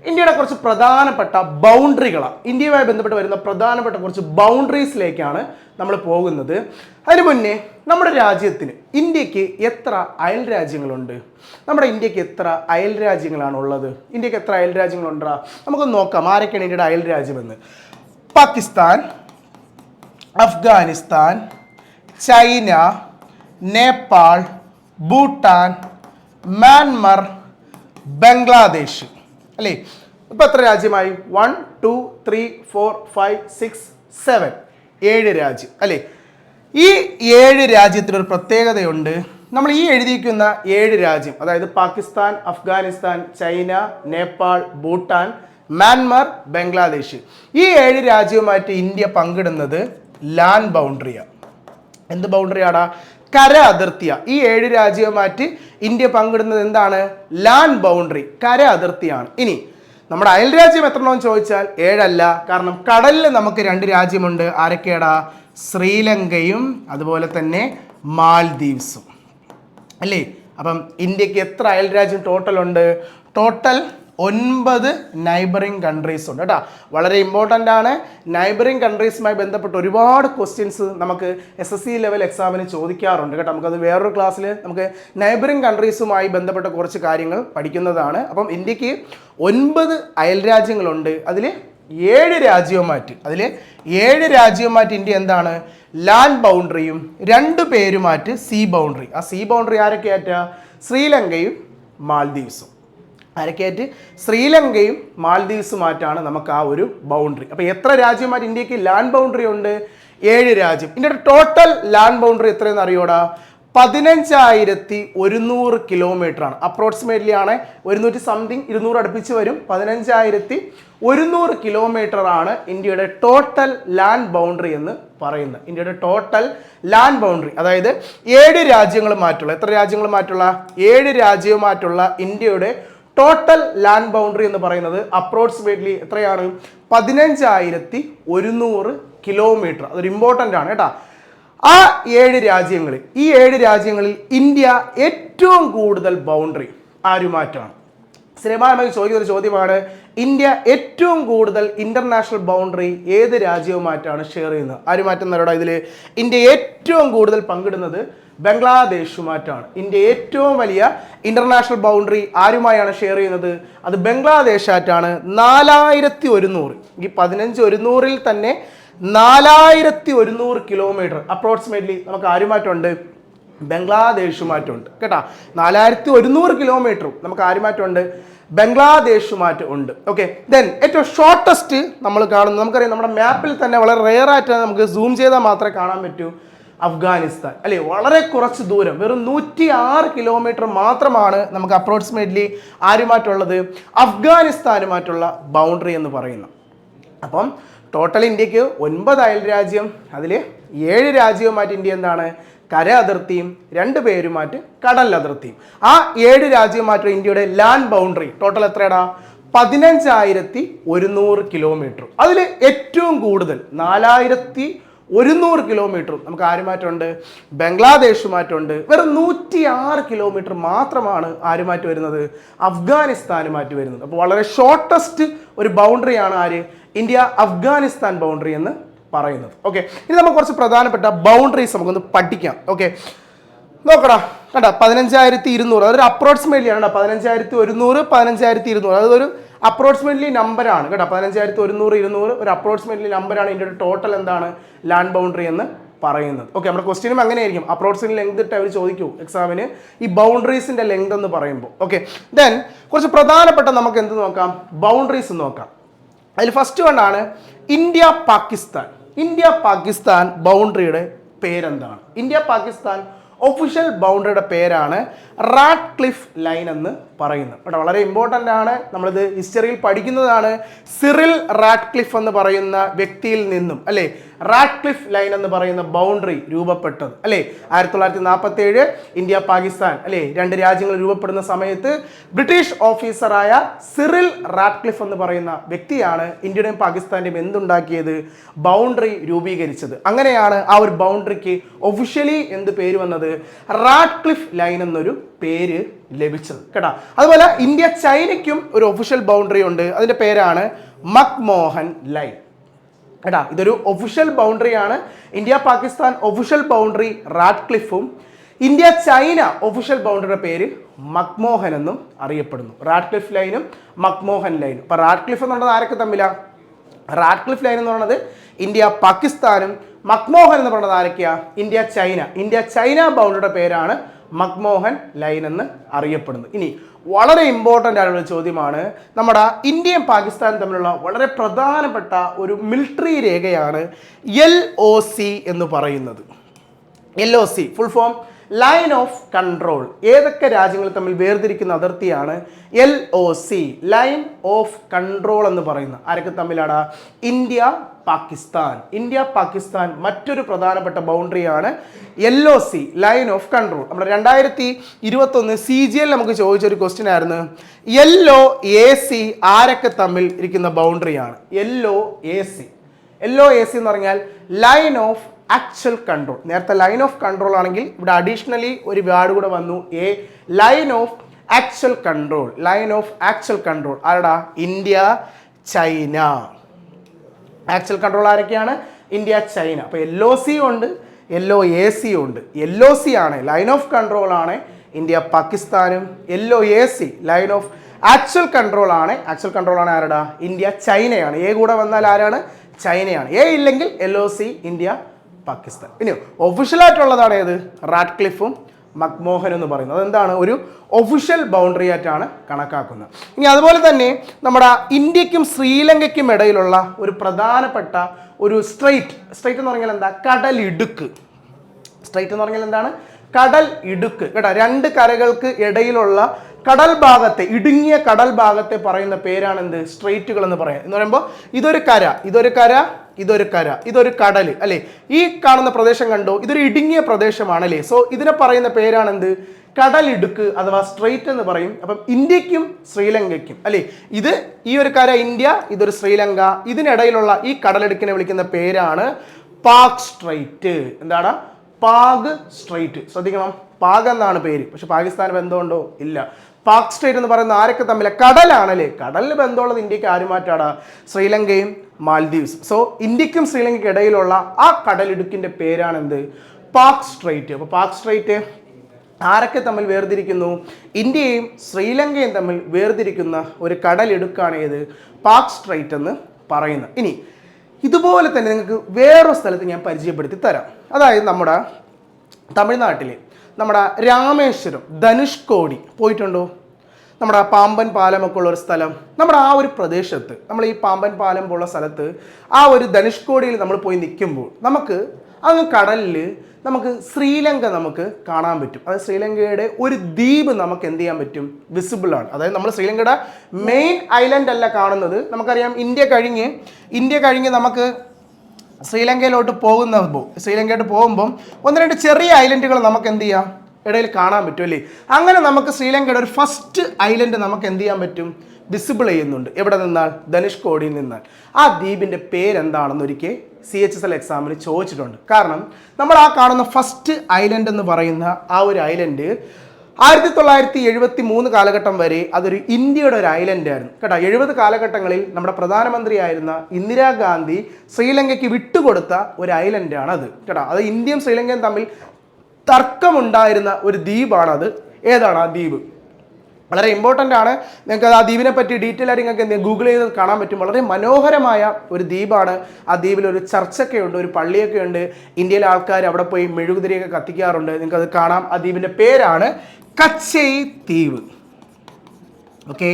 ഇന്ത്യയുടെ കുറച്ച് പ്രധാനപ്പെട്ട ബൗണ്ടറികളാണ്. ഇന്ത്യയുമായി ബന്ധപ്പെട്ട് വരുന്ന പ്രധാനപ്പെട്ട കുറച്ച് ബൗണ്ടറീസിലേക്കാണ് നമ്മൾ പോകുന്നത്. അതിന് മുന്നേ നമ്മുടെ രാജ്യത്തിന്, ഇന്ത്യക്ക് എത്ര അയൽ രാജ്യങ്ങളുണ്ട്? നമ്മുടെ ഇന്ത്യക്ക് എത്ര അയൽ രാജ്യങ്ങളാണ് ഉള്ളത്? ഇന്ത്യക്ക് എത്ര അയൽ രാജ്യങ്ങളുണ്ടാ? നമുക്കൊന്ന് നോക്കാം ആരൊക്കെയാണ് ഇന്ത്യയുടെ അയൽ രാജ്യമെന്ന്. പാകിസ്ഥാൻ, അഫ്ഗാനിസ്ഥാൻ, ചൈന, നേപ്പാൾ, ഭൂട്ടാൻ, മ്യാൻമർ, ബംഗ്ലാദേശ്, അല്ലേ? ഇപ്പം എത്ര രാജ്യമായി? 1 2 3 4 5 6 7 7 രാജ്യം, അല്ലേ? ഈ 7 രാജ്യത്തിനൊരു പ്രത്യേകതയുണ്ട്. നമ്മൾ ഈ എഴുതിയിരിക്കുന്ന 7 രാജ്യം, അതായത് പാകിസ്ഥാൻ, അഫ്ഗാനിസ്ഥാൻ, ചൈന, നേപ്പാൾ, ഭൂട്ടാൻ, മ്യാൻമാർ, ബംഗ്ലാദേശ്, ഈ 7 രാജ്യവുമായിട്ട് ഇന്ത്യ പങ്കിടുന്നത് ലാൻഡ് ബൗണ്ടറിയാണ്. എന്ത് ബൗണ്ടറിയാടാ? കര അതിർത്തിയാണ്. ഈ 7 രാജ്യവുമായിട്ട് ഇന്ത്യ പങ്കിടുന്നത് എന്താണ്? ലാൻഡ് ബൗണ്ടറി, കര അതിർത്തിയാണ്. ഇനി നമ്മുടെ അയൽ രാജ്യം എത്രണമെന്ന് ചോദിച്ചാൽ 7 അല്ല. കാരണം കടലിൽ നമുക്ക് 2 രാജ്യമുണ്ട്. ആരൊക്കെയാടാ? ശ്രീലങ്കയും അതുപോലെ തന്നെ മാൽദീവ്സും അല്ലേ. അപ്പം ഇന്ത്യക്ക് എത്ര അയൽ രാജ്യം ടോട്ടൽ ഉണ്ട്? ടോട്ടൽ 9 നൈബറിങ് കൺട്രീസ് ഉണ്ട് കേട്ടോ. വളരെ ഇമ്പോർട്ടൻ്റ് ആണ്. നൈബറിങ് കൺട്രീസുമായി ബന്ധപ്പെട്ട് ഒരുപാട് ക്വസ്റ്റ്യൻസ് നമുക്ക് SSC ലെവൽ എക്സാമിന് ചോദിക്കാറുണ്ട് കേട്ടോ. നമുക്കത് വേറൊരു ക്ലാസ്സിൽ നമുക്ക് നൈബറിങ് കൺട്രീസുമായി ബന്ധപ്പെട്ട കുറച്ച് കാര്യങ്ങൾ പഠിക്കുന്നതാണ്. അപ്പം ഇന്ത്യക്ക് 9 അയൽ രാജ്യങ്ങളുണ്ട്. അതിൽ 7 രാജ്യവുമായിട്ട് ഇന്ത്യ എന്താണ്? ലാൻഡ് ബൗണ്ടറിയും 2 പേരുമായിട്ട് സീ ബൗണ്ടറി. ആ സീ ബൗണ്ടറി ആരൊക്കെയാറ്റാ? ശ്രീലങ്കയും മാൽദീവ്സും. ആരൊക്കെയായിട്ട്? ശ്രീലങ്കയും മാൽദീവ്സുമായിട്ടാണ് നമുക്ക് ആ ഒരു ബൗണ്ടറി. അപ്പോൾ എത്ര രാജ്യമായിട്ട് ഇന്ത്യക്ക് ലാൻഡ് ബൗണ്ടറി ഉണ്ട്? 7 രാജ്യം. ഇന്ത്യയുടെ ടോട്ടൽ ലാൻഡ് ബൗണ്ടറി എത്രയെന്ന് അറിയോടാ? 15,100 കിലോമീറ്റർ ആണ്. അപ്രോക്സിമേറ്റ്ലി ആണ് 100 സംതിങ് 200 അടുപ്പിച്ച് വരും. 15,100 കിലോമീറ്റർ ആണ് ഇന്ത്യയുടെ ടോട്ടൽ ലാൻഡ് ബൗണ്ടറി എന്ന് പറയുന്നത്. ഇന്ത്യയുടെ ടോട്ടൽ ലാൻഡ് ബൗണ്ടറി, അതായത് 7 രാജ്യങ്ങളുമായിട്ടുള്ള, എത്ര രാജ്യങ്ങളുമായിട്ടുള്ള? 7 രാജ്യവുമായിട്ടുള്ള ഇന്ത്യയുടെ ടോട്ടൽ ലാൻഡ് ബൗണ്ടറി എന്ന് പറയുന്നത് അപ്രോക്സിമേറ്റ്ലി എത്രയാണ്? 15,100 കിലോമീറ്റർ. അതൊരു ഇമ്പോർട്ടൻ്റ് ആണ് കേട്ടോ. ആ 7 രാജ്യങ്ങളിൽ, ഈ 7 രാജ്യങ്ങളിൽ ഇന്ത്യ ഏറ്റവും കൂടുതൽ ബൗണ്ടറി ആരുമായിട്ടാണ്? സ്ഥിരമായി ചോദിക്കുന്ന ഒരു ചോദ്യമാണ്. ഇന്ത്യ ഏറ്റവും കൂടുതൽ ഇന്റർനാഷണൽ ബൗണ്ടറി ഏത് രാജ്യവുമായിട്ടാണ് ഷെയർ ചെയ്യുന്നത്? ആരുമാറ്റെന്നവരോടാ? ഇതിൽ ഇന്ത്യ ഏറ്റവും കൂടുതൽ പങ്കിടുന്നത് ബംഗ്ലാദേശുമായിട്ടാണ്. ഇന്ത്യ ഏറ്റവും വലിയ ഇന്റർനാഷണൽ ബൗണ്ടറി ആരുമായാണ് ഷെയർ ചെയ്യുന്നത്? അത് ബംഗ്ലാദേശായിട്ടാണ്. 4,100. ഈ 15,100-ൽ തന്നെ 4,100 കിലോമീറ്റർ അപ്രോക്സിമേറ്റ്ലി നമുക്ക് ആരുമാറ്റമുണ്ട്? ബംഗ്ലാദേശുമായിട്ടുണ്ട് കേട്ടോ. 4,100 കിലോമീറ്ററും നമുക്ക് ആരുമാറ്റമുണ്ട്? ബംഗ്ലാദേശുമായിട്ട് ഉണ്ട്. ഓക്കെ, ദെൻ ഏറ്റവും ഷോർട്ടസ്റ്റ് നമ്മൾ കാണുന്നത്, നമുക്കറിയാം നമ്മുടെ മാപ്പിൽ തന്നെ വളരെ റെയർ ആയിട്ടാണ്, നമുക്ക് സൂം ചെയ്താൽ മാത്രമേ കാണാൻ പറ്റൂ, അഫ്ഗാനിസ്ഥാൻ അല്ലേ. വളരെ കുറച്ച് ദൂരം, വെറും 106 കിലോമീറ്റർ മാത്രമാണ് നമുക്ക് അപ്രോക്സിമേറ്റ്ലി ആരുമായിട്ടുള്ളത്? അഫ്ഗാനിസ്ഥാനുമായിട്ടുള്ള ബൗണ്ടറി എന്ന് പറയുന്നത്. അപ്പം ടോട്ടൽ ഇന്ത്യക്ക് 9 അയൽ രാജ്യം, അതിൽ 7 രാജ്യവുമായിട്ട് ഇന്ത്യ എന്താണ്? കര അതിർത്തിയും 2 പേരുമായിട്ട് കടൽ അതിർത്തിയും. ആ 7 രാജ്യവുമായിട്ട് ഇന്ത്യയുടെ ലാൻഡ് ബൗണ്ടറി ടോട്ടൽ എത്രയാടാ? 15,100 കിലോമീറ്റർ. അതിൽ ഏറ്റവും കൂടുതൽ 4,100 കിലോമീറ്ററും നമുക്ക് ആരുമായിട്ടുണ്ട്? ബംഗ്ലാദേശുമായിട്ടുണ്ട്. വെറും 106 കിലോമീറ്റർ മാത്രമാണ് ആരുമായിട്ട് വരുന്നത്? അഫ്ഗാനിസ്ഥാനുമായിട്ട് വരുന്നത്. അപ്പോൾ വളരെ ഷോർട്ടസ്റ്റ് ഒരു ബൗണ്ടറിയാണ് ആര്? ഇന്ത്യ അഫ്ഗാനിസ്ഥാൻ ബൗണ്ടറി എന്ന് പറയുന്നത്. ഓക്കെ, ഇനി നമുക്ക് കുറച്ച് പ്രധാനപ്പെട്ട ബൗണ്ടറീസ് നമുക്കൊന്ന് പഠിക്കാം. ഓക്കെ, നോക്കടാ, കണ്ടാ 15,200, അതൊരു അപ്രോക്സിമേറ്റ്ലി ആണ്. 15,100, 15,200 അതൊരു അപ്രോക്സിമേറ്റ്ലി നമ്പറാണ് കേട്ടോ. 15,100, 200 ഒരു അപ്രോക്സിമേറ്റ്ലി നമ്പറാണ്. ഇന്ത്യയുടെ ടോട്ടൽ എന്താണ്? ലാൻഡ് ബൗണ്ടറി എന്ന് പറയുന്നത്. ഓക്കെ, നമ്മുടെ ക്വസ്റ്റ്യനും അങ്ങനെയായിരിക്കും. അപ്രോക്സിമേറ്റ് ലെങ്ത് ഇട്ട് അവർ ചോദിക്കൂ എക്സാമിന്, ഈ ബൗണ്ടറീസിന്റെ ലെങ്ത് എന്ന് പറയുമ്പോൾ. ഓക്കെ, ദെൻ കുറച്ച് പ്രധാനപ്പെട്ട നമുക്ക് എന്ത് നോക്കാം? ബൗണ്ടറീസ് നോക്കാം. അതിൽ ഫസ്റ്റ് വണ്ണാണ് ഇന്ത്യ പാകിസ്ഥാൻ. ഇന്ത്യ പാകിസ്ഥാൻ ബൗണ്ടറിയുടെ പേരെന്താണ്? ഇന്ത്യ പാകിസ്ഥാൻ ഒഫീഷ്യൽ ബൗണ്ടറിയുടെ പേരാണ് റാഡ്ക്ലിഫ് ലൈൻ എന്ന് പറയുന്നത്. കേട്ടോ, വളരെ ഇമ്പോർട്ടൻ്റ് ആണ്. നമ്മളിത് ഹിസ്റ്ററിയിൽ പഠിക്കുന്നതാണ്. സിറിൽ റാഡ്ക്ലിഫ് എന്ന് പറയുന്ന വ്യക്തിയിൽ നിന്നും അല്ലേ റാഡ്ക്ലിഫ് ലൈൻ എന്ന് പറയുന്ന ബൗണ്ടറി രൂപപ്പെട്ടത് അല്ലേ. 1947 ഇന്ത്യ പാകിസ്ഥാൻ അല്ലേ 2 രാജ്യങ്ങൾ രൂപപ്പെടുന്ന സമയത്ത് ബ്രിട്ടീഷ് ഓഫീസറായ സിറിൽ റാഡ്ക്ലിഫ് എന്ന് പറയുന്ന വ്യക്തിയാണ് ഇന്ത്യയുടെയും പാകിസ്ഥാന്റെയും എന്തുണ്ടാക്കിയത്? ബൗണ്ടറി രൂപീകരിച്ചത്. അങ്ങനെയാണ് ആ ഒരു ബൗണ്ടറിക്ക് ഒഫീഷ്യലി എന്ത് പേര് വന്നത്? റാഡ്ക്ലിഫ് ലൈൻ എന്നൊരു പേര് ലഭിച്ചത് കേട്ടോ. അതുപോലെ ഇന്ത്യ ചൈനയ്ക്കും ഒരു ഒഫീഷ്യൽ ബൗണ്ടറി ഉണ്ട്. അതിന്റെ പേരാണ് മക്മോഹൻ ലൈൻ കേട്ടാ. ഇതൊരു ഒഫീഷ്യൽ ബൗണ്ടറിയാണ്. ഇന്ത്യ പാകിസ്ഥാൻ ഒഫീഷ്യൽ ബൗണ്ടറി റാഡ്ക്ലിഫും ഇന്ത്യ ചൈന ഒഫീഷ്യൽ ബൗണ്ടറിയുടെ പേര് മക്മോഹൻ എന്നും അറിയപ്പെടുന്നു. റാഡ്ക്ലിഫ് ലൈനും മക്മോഹൻ ലൈനും. അപ്പൊ റാഡ്ക്ലിഫ് എന്ന് പറയുന്നത് ആരൊക്കെ തമ്മിലാ? റാഡ്ക്ലിഫ് ലൈൻ എന്ന് പറയുന്നത് ഇന്ത്യ പാകിസ്ഥാനും, മക്മോഹൻ എന്ന് പറയുന്നത് ആരൊക്കെയാ? India China. ഇന്ത്യ ചൈന ബൗണ്ടറിയുടെ പേരാണ് മക്മോഹൻ ലൈൻ എന്ന് അറിയപ്പെടുന്നത്. ഇനി വളരെ ഇമ്പോർട്ടൻ്റ് ആയിട്ടുള്ള ചോദ്യമാണ്, നമ്മുടെ ഇന്ത്യയും പാകിസ്ഥാനും തമ്മിലുള്ള വളരെ പ്രധാനപ്പെട്ട ഒരു മിലിറ്ററി രേഖയാണ് LOC എന്ന് പറയുന്നത്. LOC full form line of control ഏതൊക്കെ രാജ്യങ്ങൾ തമ്മിൽ വേർതിരിക്കുന്ന അതിർത്തിയാണ് LOC, ലൈൻ ഓഫ് കൺട്രോൾ എന്ന് പറയുന്നത്. ആരൊക്കെ തമ്മിലാണ്? ഇന്ത്യ പാകിസ്ഥാൻ മറ്റൊരു പ്രധാനപ്പെട്ട ബൗണ്ടറിയാണ് LOC, ലൈൻ ഓഫ് കൺട്രോൾ. നമ്മുടെ 2021 CGL നമുക്ക് ചോദിച്ചൊരു ക്വസ്റ്റ്യൻ ആയിരുന്നു. LOAC ആരൊക്കെ തമ്മിൽ ഇരിക്കുന്ന ബൗണ്ടറിയാണ്? LOAC എന്ന് പറഞ്ഞാൽ ലൈൻ ഓഫ് ആക്ച്വൽ കൺട്രോൾ. നേരത്തെ ലൈൻ ഓഫ് കൺട്രോൾ ആണെങ്കിൽ ഇവിടെ അഡീഷണലി ഒരു വേർഡ് കൂടെ വന്നു, ലൈൻ ഓഫ് ആക്ച്വൽ കൺട്രോൾ. ആരടാ? India China. ആക്ച്വൽ കൺട്രോൾ ആരൊക്കെയാണ്? India China. അപ്പോൾ LOC ഉണ്ട്, LOAC ഉണ്ട്. LOC ആണ് ലൈൻ ഓഫ് കൺട്രോൾ ആണ് ഇന്ത്യ പാകിസ്ഥാനും. LOAC line of actual control ആണ് ആരടാ? ഇന്ത്യ ചൈനയാണ്. എ കൂടെ വന്നാൽ ആരാണ്? ചൈനയാണ്. എ ഇല്ലെങ്കിൽ LOC, ഇന്ത്യ പാകിസ്ഥാൻ. ഇനി ഒഫീഷ്യലായിട്ടുള്ളതാണ് ഏത്? റാഡ്ക്ലിഫും മക്മോഹൻ എന്ന് പറയുന്നത്. അതെന്താണ്? ഒരു ഒഫീഷ്യൽ ബൗണ്ടറി ആയിട്ടാണ് കണക്കാക്കുന്നത്. ഇനി അതുപോലെ തന്നെ നമ്മുടെ ഇന്ത്യക്കും ശ്രീലങ്കയ്ക്കും ഇടയിലുള്ള ഒരു പ്രധാനപ്പെട്ട ഒരു സ്ട്രൈറ്റ് എന്ന് പറഞ്ഞാൽ എന്താ? കടലിടുക്ക്. സ്ട്രൈറ്റ് എന്ന് പറഞ്ഞാൽ എന്താണ്? കടൽ ഇടുക്ക് കേട്ടോ. രണ്ട് കരകൾക്ക് ഇടയിലുള്ള കടൽ ഭാഗത്തെ, ഇടുങ്ങിയ കടൽ ഭാഗത്തെ പറയുന്ന പേരാണ് എന്ത്? സ്ട്രൈറ്റുകൾ എന്ന് പറയാം. എന്ന് പറയുമ്പോൾ ഇതൊരു കടൽ അല്ലേ? ഈ കാണുന്ന പ്രദേശം കണ്ടോ? ഇതൊരു ഇടുങ്ങിയ പ്രദേശമാണ് അല്ലേ? സോ ഇതിനെ പറയുന്ന പേരാണ് എന്ത്? കടലിടുക്ക് അഥവാ സ്ട്രൈറ്റ് എന്ന് പറയും. അപ്പം ഇന്ത്യക്കും ശ്രീലങ്കയ്ക്കും അല്ലേ, ഈ ഒരു കര ഇന്ത്യ, ഇതൊരു ശ്രീലങ്ക, ഇതിനിടയിലുള്ള ഈ കടലിടുക്കിനെ വിളിക്കുന്ന പേരാണ് പാക് സ്ട്രൈറ്റ്. എന്താണ്? പാക് സ്ട്രൈറ്റ്. ശ്രദ്ധിക്കണം, പാക് എന്നാണ് പേര്, പക്ഷെ പാകിസ്ഥാന് ബന്ധമുണ്ടോ? ഇല്ല. പാക് സ്ട്രൈറ്റ് എന്ന് പറയുന്ന ആരൊക്കെ തമ്മിൽ? കടലാണല്ലേ. കടലിന് ബന്ധമുള്ളത് ഇന്ത്യക്ക് ആരുമായിട്ടാണ്? ശ്രീലങ്കയും മാൽദീവ്സ്. സോ ഇന്ത്യക്കും ശ്രീലങ്കയ്ക്കും ഇടയിലുള്ള ആ കടലിടുക്കിന്റെ പേരാണ് എന്ത്? പാക് സ്ട്രൈറ്റ്. അപ്പോൾ പാക് സ്ട്രൈറ്റ് ആരൊക്കെ തമ്മിൽ വേർതിരിക്കുന്നു? ഇന്ത്യയും ശ്രീലങ്കയും തമ്മിൽ വേർതിരിക്കുന്ന ഒരു കടലിടുക്കാണ് ഏത്? പാക് സ്ട്രൈറ്റ് എന്ന് പറയുന്നത്. ഇനി ഇതുപോലെ തന്നെ നിങ്ങൾക്ക് വേറൊരു സ്ഥലത്ത് ഞാൻ പരിചയപ്പെടുത്തി തരാം. അതായത് നമ്മുടെ തമിഴ്നാട്ടിലെ നമ്മുടെ രാമേശ്വരം, ധനുഷ്കോടി പോയിട്ടുണ്ടോ? നമ്മുടെ പാമ്പൻ പാലമൊക്കെ ഉള്ള ഒരു സ്ഥലം, നമ്മുടെ ആ ഒരു പ്രദേശത്ത്, നമ്മൾ ഈ പാമ്പൻ പാലം പോലുള്ള സ്ഥലത്ത് ആ ഒരു ധനുഷ്കോടിയിൽ നമ്മൾ പോയി നിൽക്കുമ്പോൾ നമുക്ക് അങ്ങ് കടലിൽ നമുക്ക് ശ്രീലങ്ക നമുക്ക് കാണാൻ പറ്റും. അതായത് ശ്രീലങ്കയുടെ ഒരു ദ്വീപ് നമുക്ക് എന്ത് ചെയ്യാൻ പറ്റും? വിസിബിൾ ആണ്. അതായത് നമ്മൾ ശ്രീലങ്കയുടെ മെയിൻ ഐലൻഡ് അല്ല കാണുന്നത്. നമുക്കറിയാം ഇന്ത്യ കഴിഞ്ഞ് നമുക്ക് ശ്രീലങ്കയിലോട്ട് പോകുമ്പം ഒന്ന് രണ്ട് ചെറിയ ഐലൻഡുകൾ നമുക്ക് എന്ത് ചെയ്യാം? ഇടയിൽ കാണാൻ പറ്റും അല്ലേ? അങ്ങനെ നമുക്ക് ശ്രീലങ്കയുടെ ഒരു ഫസ്റ്റ് ഐലൻഡ് നമുക്ക് എന്ത് ചെയ്യാൻ പറ്റും? വിസിബിൾ ചെയ്യുന്നുണ്ട്. എവിടെ നിന്നാൽ? ധനുഷ്കോടിയിൽ നിന്നാൽ. ആ ദ്വീപിൻ്റെ പേരെന്താണെന്ന് ഒരിക്കൽ CHSL എക്സാമിന് ചോദിച്ചിട്ടുണ്ട്. കാരണം നമ്മൾ ആ കാണുന്ന ഫസ്റ്റ് ഐലൻഡ് എന്ന് പറയുന്ന ആ ഒരു ഐലൻഡ് 1973 കാലഘട്ടം വരെ അതൊരു ഇന്ത്യയുടെ ഒരു ഐലൻഡ് ആയിരുന്നു കേട്ടോ. 70 കാലഘട്ടങ്ങളിൽ നമ്മുടെ പ്രധാനമന്ത്രിയായിരുന്ന ഇന്ദിരാഗാന്ധി ശ്രീലങ്കയ്ക്ക് വിട്ടുകൊടുത്ത ഒരു ഐലൻഡാണ് അത് കേട്ടോ. അത് ഇന്ത്യയും ശ്രീലങ്കയും തമ്മിൽ തർക്കമുണ്ടായിരുന്ന ഒരു ദ്വീപാണത്. ഏതാണ് ആ ദ്വീപ്? വളരെ ഇമ്പോർട്ടൻ്റ് ആണ്. നിങ്ങൾക്ക് ആ ദ്വീപിനെ പറ്റി ഡീറ്റെയിൽ ആയിട്ട് നിങ്ങൾക്ക് ഗൂഗിൾ ചെയ്ത് കാണാൻ പറ്റും. വളരെ മനോഹരമായ ഒരു ദ്വീപാണ്. ആ ദ്വീപിൽ ഒരു ചർച്ചൊക്കെ ഉണ്ട്, ഒരു പള്ളിയൊക്കെ ഉണ്ട്. ഇന്ത്യയിലെ ആൾക്കാർ അവിടെ പോയി മെഴുകുതിരിയൊക്കെ കത്തിക്കാറുണ്ട്. നിങ്ങൾക്കത് കാണാം. ആ ദ്വീപിൻ്റെ പേരാണ് കച്ചൈ ദ്വീപ്. ഓക്കെ,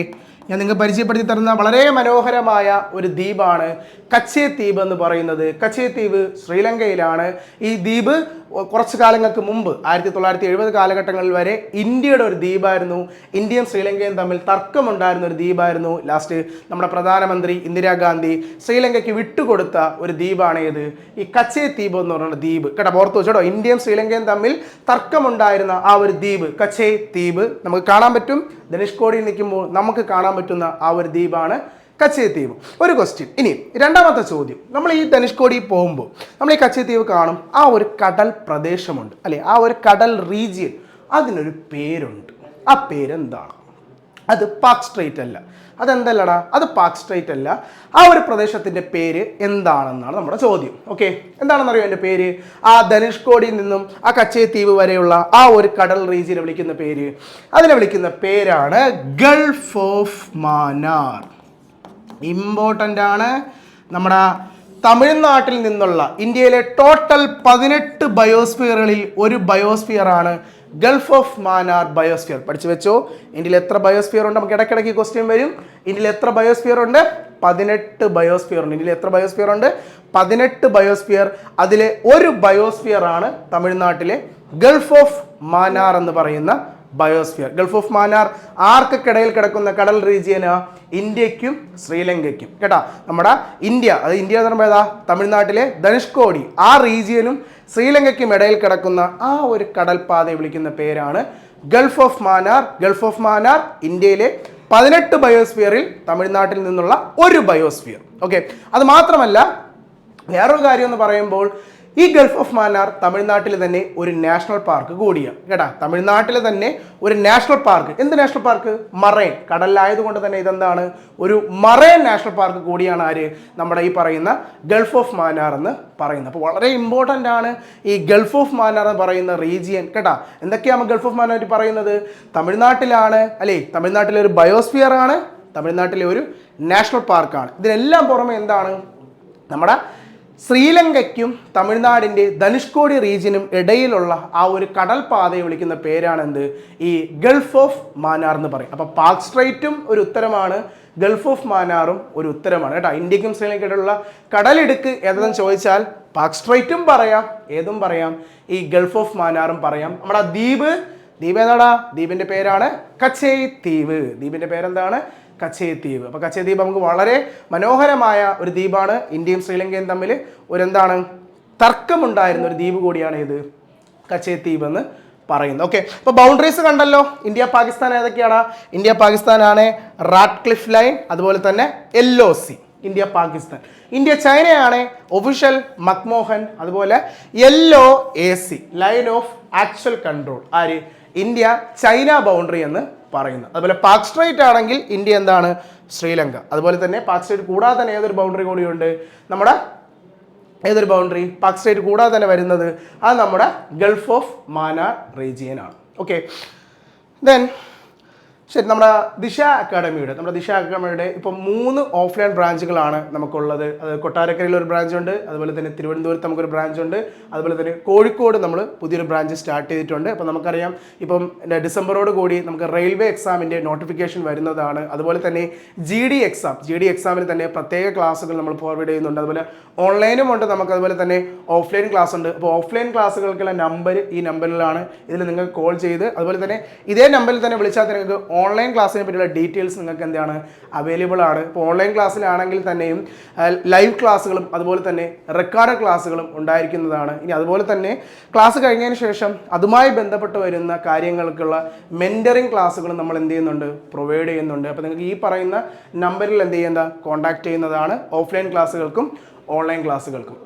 ഞാൻ നിങ്ങൾക്ക് പരിചയപ്പെടുത്തി തരുന്ന വളരെ മനോഹരമായ ഒരു ദ്വീപാണ് കച്ചൈ ദ്വീപ് എന്ന് പറയുന്നത്. കച്ചൈ ദ്വീപ് ശ്രീലങ്കയിലാണ്. ഈ ദ്വീപ് കുറച്ച് കാലങ്ങൾക്ക് മുമ്പ് 1970 കാലഘട്ടങ്ങളിൽ വരെ ഇന്ത്യയുടെ ഒരു ദ്വീപായിരുന്നു. ഇന്ത്യയും ശ്രീലങ്കയും തമ്മിൽ തർക്കമുണ്ടായിരുന്ന ഒരു ദ്വീപായിരുന്നു. ലാസ്റ്റ് നമ്മുടെ പ്രധാനമന്ത്രി ഇന്ദിരാഗാന്ധി ശ്രീലങ്കയ്ക്ക് വിട്ടുകൊടുത്ത ഒരു ദ്വീപാണ് ഏത്? ഈ കച്ചൈ ദ്വീപ് എന്ന് പറയുന്ന ദ്വീപ് കേട്ടോ. ഓർത്ത് വെച്ചോട്ടോ, ഇന്ത്യയും ശ്രീലങ്കയും തമ്മിൽ തർക്കമുണ്ടായിരുന്ന ആ ഒരു ദ്വീപ് കച്ചൈ ദ്വീപ് നമുക്ക് കാണാൻ പറ്റും. ധനുഷ്കോടിയിൽ നിൽക്കുമ്പോൾ നമുക്ക് കാണാൻ പറ്റുന്ന ആ ഒരു ദ്വീപാണ് കച്ചൈ ദ്വീപ്. ഒരു ക്വസ്റ്റ്യൻ. ഇനി രണ്ടാമത്തെ ചോദ്യം. നമ്മൾ ഈ ധനുഷ്കോടി പോകുമ്പോൾ നമ്മൾ ഈ കച്ചൈ ദ്വീപ് കാണും. ആ ഒരു കടൽ പ്രദേശമുണ്ട് അല്ലെ, ആ ഒരു കടൽ റീജിയൻ, അതിനൊരു പേരുണ്ട്. ആ പേരെന്താണ്? അത് പാക് സ്ട്രൈറ്റ് അല്ല. അതെന്തല്ലടാ? അത് പാക് സ്ട്രൈറ്റ് അല്ല. ആ ഒരു പ്രദേശത്തിൻ്റെ പേര് എന്താണെന്നാണ് നമ്മുടെ ചോദ്യം. ഓക്കെ, എന്താണെന്നറിയോ എൻ്റെ പേര്? ആ ധനുഷ്കോടിയിൽ നിന്നും ആ കച്ചൈ ദ്വീപ് വരെയുള്ള ആ ഒരു കടൽ റീജിയനെ വിളിക്കുന്ന പേര്, അതിനെ വിളിക്കുന്ന പേരാണ് ഗൾഫ് ഓഫ് മാന്നാർ. ഇമ്പോർട്ടൻ്റ് ആണ്. നമ്മുടെ തമിഴ്നാട്ടിൽ നിന്നുള്ള ഇന്ത്യയിലെ ടോട്ടൽ 18 ബയോസ്ഫിയറുകളിൽ ഒരു ബയോസ്ഫിയറാണ് ഗൾഫ് ഓഫ് മാന്നാർ ബയോസ്ഫിയർ. പഠിച്ചു വെച്ചോ. ഇന്ത്യയിൽ എത്ര ബയോസ്ഫിയർ ഉണ്ട്? നമുക്ക് ഇടയ്ക്കിടയ്ക്ക് ക്വസ്റ്റ്യൻ വരും. ഇന്ത്യയിൽ എത്ര ബയോസ്ഫിയർ ഉണ്ട്? 18 ബയോസ്ഫിയർ ഉണ്ട്. ഇന്ത്യയിൽ എത്ര ബയോസ്ഫിയർ ഉണ്ട്? 18 ബയോസ്ഫിയർ. അതിലെ ഒരു ബയോസ്ഫിയർ ആണ് തമിഴ്നാട്ടിലെ ഗൾഫ് ഓഫ് മാന്നാർ എന്ന് പറയുന്ന ബയോസ്ഫിയർ. ഗൾഫ് ഓഫ് മാന്നാർ ആർക്കിടയിൽ കിടക്കുന്ന കടൽ റീജിയനാ? ഇന്ത്യക്കും ശ്രീലങ്കയ്ക്കും കേട്ടാ. നമ്മുടെ ഇന്ത്യ, അത് ഇന്ത്യ എന്ന് പറയുമ്പോൾ ഏതാ? തമിഴ്നാട്ടിലെ ധനുഷ്കോടി ആ റീജിയനും ശ്രീലങ്കയ്ക്കും ഇടയിൽ കിടക്കുന്ന ആ ഒരു കടൽപ്പാതയെ വിളിക്കുന്ന പേരാണ് Gulf of Mannar. Gulf of Mannar ഇന്ത്യയിലെ 18 ബയോസ്ഫിയറിൽ തമിഴ്നാട്ടിൽ നിന്നുള്ള ഒരു ബയോസ്ഫിയർ. ഓക്കെ, അത് മാത്രമല്ല വേറൊരു കാര്യം എന്ന് പറയുമ്പോൾ ഈ ഗൾഫ് ഓഫ് മാന്നാർ തമിഴ്നാട്ടിൽ തന്നെ ഒരു നാഷണൽ പാർക്ക് കൂടിയാണ് കേട്ടാ. തമിഴ്നാട്ടിൽ തന്നെ ഒരു നാഷണൽ പാർക്ക്. എന്ത് നാഷണൽ പാർക്ക്? മറൈൻ. കടലിലായതുകൊണ്ട് തന്നെ ഇതെന്താണ്? ഒരു മറൈൻ നാഷണൽ പാർക്ക് കൂടിയാണ് ആര്? നമ്മുടെ ഈ പറയുന്ന ഗൾഫ് ഓഫ് മാന്നാർ എന്ന് പറയുന്നത്. അപ്പോൾ വളരെ ഇമ്പോർട്ടൻ്റ് ആണ് ഈ ഗൾഫ് ഓഫ് മാന്നാർ എന്ന് പറയുന്ന റീജിയൻ കേട്ടാ. എന്തൊക്കെയാണ് ഗൾഫ് ഓഫ് മാന്നാർ പറയുന്നത്? തമിഴ്നാട്ടിലാണ് അല്ലേ? തമിഴ്നാട്ടിലെ ഒരു ബയോസ്ഫിയർ ആണ്, തമിഴ്നാട്ടിലെ ഒരു നാഷണൽ പാർക്കാണ്. ഇതിനെല്ലാം പുറമെ എന്താണ്? നമ്മുടെ ശ്രീലങ്കയ്ക്കും തമിഴ്നാടിൻ്റെ ധനുഷ്കോടി റീജിയനും ഇടയിലുള്ള ആ ഒരു കടൽ പാതയെ വിളിക്കുന്ന പേരാണ് എന്ത്? ഈ ഗൾഫ് ഓഫ് മാന്നാർ എന്ന് പറയും. അപ്പോൾ പാക് സ്ട്രൈറ്റും ഒരു ഉത്തരമാണ്, ഗൾഫ് ഓഫ് മാന്നാറും ഒരു ഉത്തരമാണ് കേട്ടോ. ഇന്ത്യക്കും ശ്രീലങ്കയ്ക്കിടയിലുള്ള കടലിടുക്ക് ഏതെന്ന് ചോദിച്ചാൽ പാക് സ്ട്രൈറ്റും പറയാം, ഏതും പറയാം, ഈ ഗൾഫ് ഓഫ് മാന്നാറും പറയാം. നമ്മുടെ ദ്വീപ് ഏതാടാ? ദ്വീപിൻ്റെ പേരാണ് കച്ചയ് ദ്വീപ്. ദ്വീപിൻ്റെ പേരെന്താണ്? കച്ചയ് ദ്വീപ്. അപ്പോൾ കച്ചയ് ദ്വീപ് നമുക്ക് വളരെ മനോഹരമായ ഒരു ദ്വീപാണ്. ഇന്ത്യയും ശ്രീലങ്കയും തമ്മിൽ ഒരു എന്താണ് തർക്കമുണ്ടായിരുന്ന ഒരു ദ്വീപ് കൂടിയാണ് ഇത് കച്ചയ് ദ്വീപ് എന്ന് പറയുന്നത്. ഓക്കെ, അപ്പോൾ ബൗണ്ടറീസ് കണ്ടല്ലോ. ഇന്ത്യ പാകിസ്ഥാൻ ഏതൊക്കെയാണ്? ഇന്ത്യ പാകിസ്ഥാനാണ് റാഡ്ക്ലിഫ് ലൈൻ, അതുപോലെ തന്നെ LOC ഇന്ത്യ പാകിസ്ഥാൻ. ഇന്ത്യ ചൈനയാണ് ഒഫീഷ്യൽ മക്മോഹൻ, അതുപോലെ LOAC line of actual control. ആര്? ഇന്ത്യ ചൈന ബൗണ്ടറി എന്ന് പറയുന്നത്. അതുപോലെ പാക് സ്ട്രൈറ്റ് ആണെങ്കിൽ ഇന്ത്യ എന്താണ്? ശ്രീലങ്ക. അതുപോലെ തന്നെ പാക് സ്ട്രൈറ്റ് കൂടാതെ തന്നെ ഏതൊരു ബൗണ്ടറി കൂടിയുണ്ട്? നമ്മുടെ ഏതൊരു ബൗണ്ടറി? പാക് സ്ട്രൈറ്റ് കൂടാതെ തന്നെ വരുന്നത് അത് നമ്മുടെ ഗൾഫ് ഓഫ് മാന്നാർ റീജിയൻ ആണ്. ഓക്കെ, ദെൻ ശരി, നമ്മുടെ ദിശ അക്കാഡമിയുടെ ഇപ്പം 3 ഓഫ്ലൈൻ ബ്രാഞ്ചുകളാണ് നമുക്കുള്ളത്. അത് കൊട്ടാരക്കരയിൽ ഒരു ബ്രാഞ്ച് ഉണ്ട്, അതുപോലെ തന്നെ തിരുവനന്തപുരത്ത് നമുക്കൊരു ബ്രാഞ്ച് ഉണ്ട്, അതുപോലെ തന്നെ കോഴിക്കോട് നമ്മൾ പുതിയൊരു ബ്രാഞ്ച് സ്റ്റാർട്ട് ചെയ്തിട്ടുണ്ട്. അപ്പോൾ നമുക്കറിയാം ഇപ്പം ഡിസംബറോട് കൂടി നമുക്ക് റെയിൽവേ എക്സാമിൻ്റെ നോട്ടിഫിക്കേഷൻ വരുന്നതാണ്. അതുപോലെ തന്നെ GD എക്സാമിന് തന്നെ പ്രത്യേക ക്ലാസ്സുകൾ നമ്മൾ ഫോർവേഡ് ചെയ്യുന്നുണ്ട്. അതുപോലെ ഓൺലൈനും ഉണ്ട് നമുക്ക്, അതുപോലെ തന്നെ ഓഫ്ലൈൻ ക്ലാസ് ഉണ്ട്. അപ്പോൾ ഓഫ്ലൈൻ ക്ലാസ്സുകൾക്കുള്ള നമ്പർ ഈ നമ്പറിലാണ്. ഇതിൽ നിങ്ങൾക്ക് കോൾ ചെയ്ത് അതുപോലെ തന്നെ ഇതേ നമ്പറിൽ തന്നെ വിളിച്ചാൽ നിങ്ങൾക്ക് ഓൺലൈൻ ക്ലാസ്സിനെ പറ്റിയുള്ള ഡീറ്റെയിൽസ് നിങ്ങൾക്ക് എന്താണ് അവൈലബിൾ ആണ്. ഇപ്പോൾ ഓൺലൈൻ ക്ലാസ്സിലാണെങ്കിൽ തന്നെയും ലൈവ് ക്ലാസ്സുകളും അതുപോലെ തന്നെ റെക്കോർഡ് ക്ലാസ്സുകളും ഉണ്ടായിരിക്കുന്നതാണ്. ഇനി അതുപോലെ തന്നെ ക്ലാസ് കഴിഞ്ഞതിന് ശേഷം അതുമായി ബന്ധപ്പെട്ട് വരുന്ന കാര്യങ്ങൾക്കുള്ള മെൻറ്ററിങ് ക്ലാസ്സുകളും നമ്മൾ എന്ത് ചെയ്യുന്നുണ്ട്? പ്രൊവൈഡ് ചെയ്യുന്നുണ്ട്. അപ്പോൾ നിങ്ങൾക്ക് ഈ പറയുന്ന നമ്പറിൽ എന്ത് ചെയ്യുന്ന കോൺടാക്ട് ചെയ്യുന്നതാണ് ഓഫ്ലൈൻ ക്ലാസ്സുകൾക്കും ഓൺലൈൻ ക്ലാസ്സുകൾക്കും.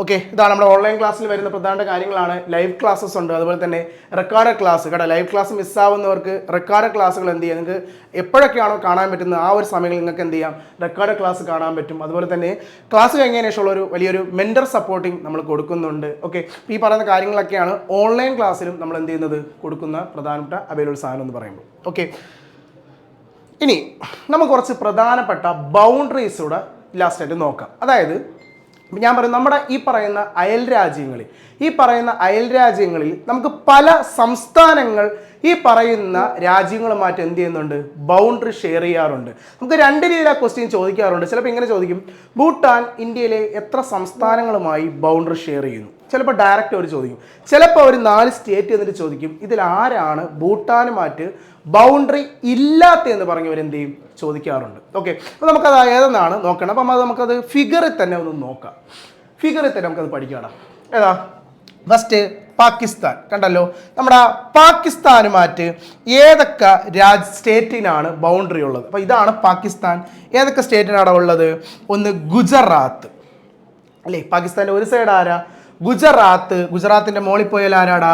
ഓക്കെ, ഇതാണ് നമ്മുടെ ഓൺലൈൻ ക്ലാസ്സിൽ വരുന്ന പ്രധാന കാര്യങ്ങളാണ്. ലൈവ് ക്ലാസ്സസ് ഉണ്ട്, അതുപോലെ തന്നെ റെക്കോർഡ് ക്ലാസ് കേട്ടോ. ലൈവ് ക്ലാസ് മിസ്സാവുന്നവർക്ക് റെക്കോർഡ് ക്ലാസ്സുകൾ എന്ത് ചെയ്യാം? നിങ്ങൾക്ക് എപ്പോഴൊക്കെയാണോ കാണാൻ പറ്റുന്നത് ആ ഒരു സമയങ്ങളിൽ നിങ്ങൾക്ക് എന്ത് ചെയ്യാം? റെക്കോർഡ് ക്ലാസ് കാണാൻ പറ്റും. അതുപോലെ തന്നെ ക്ലാസ് കഴിഞ്ഞതിന് ശേഷമുള്ള ഒരു വലിയൊരു മെൻറ്റർ സപ്പോർട്ടിങ് നമ്മൾ കൊടുക്കുന്നുണ്ട്. ഓക്കെ, ഈ പറയുന്ന കാര്യങ്ങളൊക്കെയാണ് ഓൺലൈൻ ക്ലാസ്സിലും നമ്മൾ എന്ത് ചെയ്യുന്നത്? കൊടുക്കുന്ന പ്രധാനപ്പെട്ട അവൈലബിൾ സാധനം എന്ന് പറയുമ്പോൾ. ഓക്കെ, ഇനി നമുക്ക് കുറച്ച് പ്രധാനപ്പെട്ട ബൗണ്ടറീസൂടെ ലാസ്റ്റായിട്ട് നോക്കാം. അതായത് ഞാൻ പറയും നമ്മുടെ ഈ പറയുന്ന അയൽ രാജ്യങ്ങളിൽ നമുക്ക് പല സംസ്ഥാനങ്ങൾ ഈ പറയുന്ന രാജ്യങ്ങളുമായിട്ട് എന്ത് ചെയ്യുന്നുണ്ട്? ബൗണ്ടറി ഷെയർ ചെയ്യാറുണ്ട്. നമുക്ക് 2 രീതിയിൽ ആ ക്വസ്റ്റ്യൻ ചോദിക്കാറുണ്ട്. ചിലപ്പോൾ ഇങ്ങനെ ചോദിക്കും, ഭൂട്ടാൻ ഇന്ത്യയിലെ എത്ര സംസ്ഥാനങ്ങളുമായി ബൗണ്ടറി ഷെയർ ചെയ്യുന്നു? ചിലപ്പോൾ ഡയറക്റ്റ് അവർ ചോദിക്കും, ചിലപ്പോൾ അവർ 4 സ്റ്റേറ്റ് എന്നിട്ട് ചോദിക്കും. ഇതിൽ ആരാണ് ഭൂട്ടാനുമായിട്ട് ബൗണ്ടറി ഇല്ലാത്തതെന്ന് പറഞ്ഞവർ എന്ത് ചെയ്യും? ചോദിക്കാറുണ്ട്. ഓക്കെ, അപ്പോൾ നമുക്കത് ഏതെന്നാണ് നോക്കണം. അപ്പം അത് നമുക്കത് ഫിഗറിൽ തന്നെ ഒന്ന് നോക്കാം. ഫിഗറിൽ തന്നെ നമുക്കത് പഠിക്കണം. ഏതാ? ഫസ്റ്റ് പാകിസ്ഥാൻ കണ്ടല്ലോ. നമ്മുടെ പാകിസ്ഥാനുമായിട്ട് ഏതൊക്കെ സ്റ്റേറ്റിനാണ് ബൗണ്ടറി ഉള്ളത്? അപ്പോൾ ഇതാണ് പാകിസ്ഥാൻ. ഏതൊക്കെ സ്റ്റേറ്റിനാണ് ഉള്ളത്? ഒന്ന് ഗുജറാത്ത് അല്ലേ? പാകിസ്ഥാൻ്റെ ഒരു സൈഡ് ആരാ? ഗുജറാത്തിൻ്റെ മോളിൽ പോയാൽ ആരാടാ?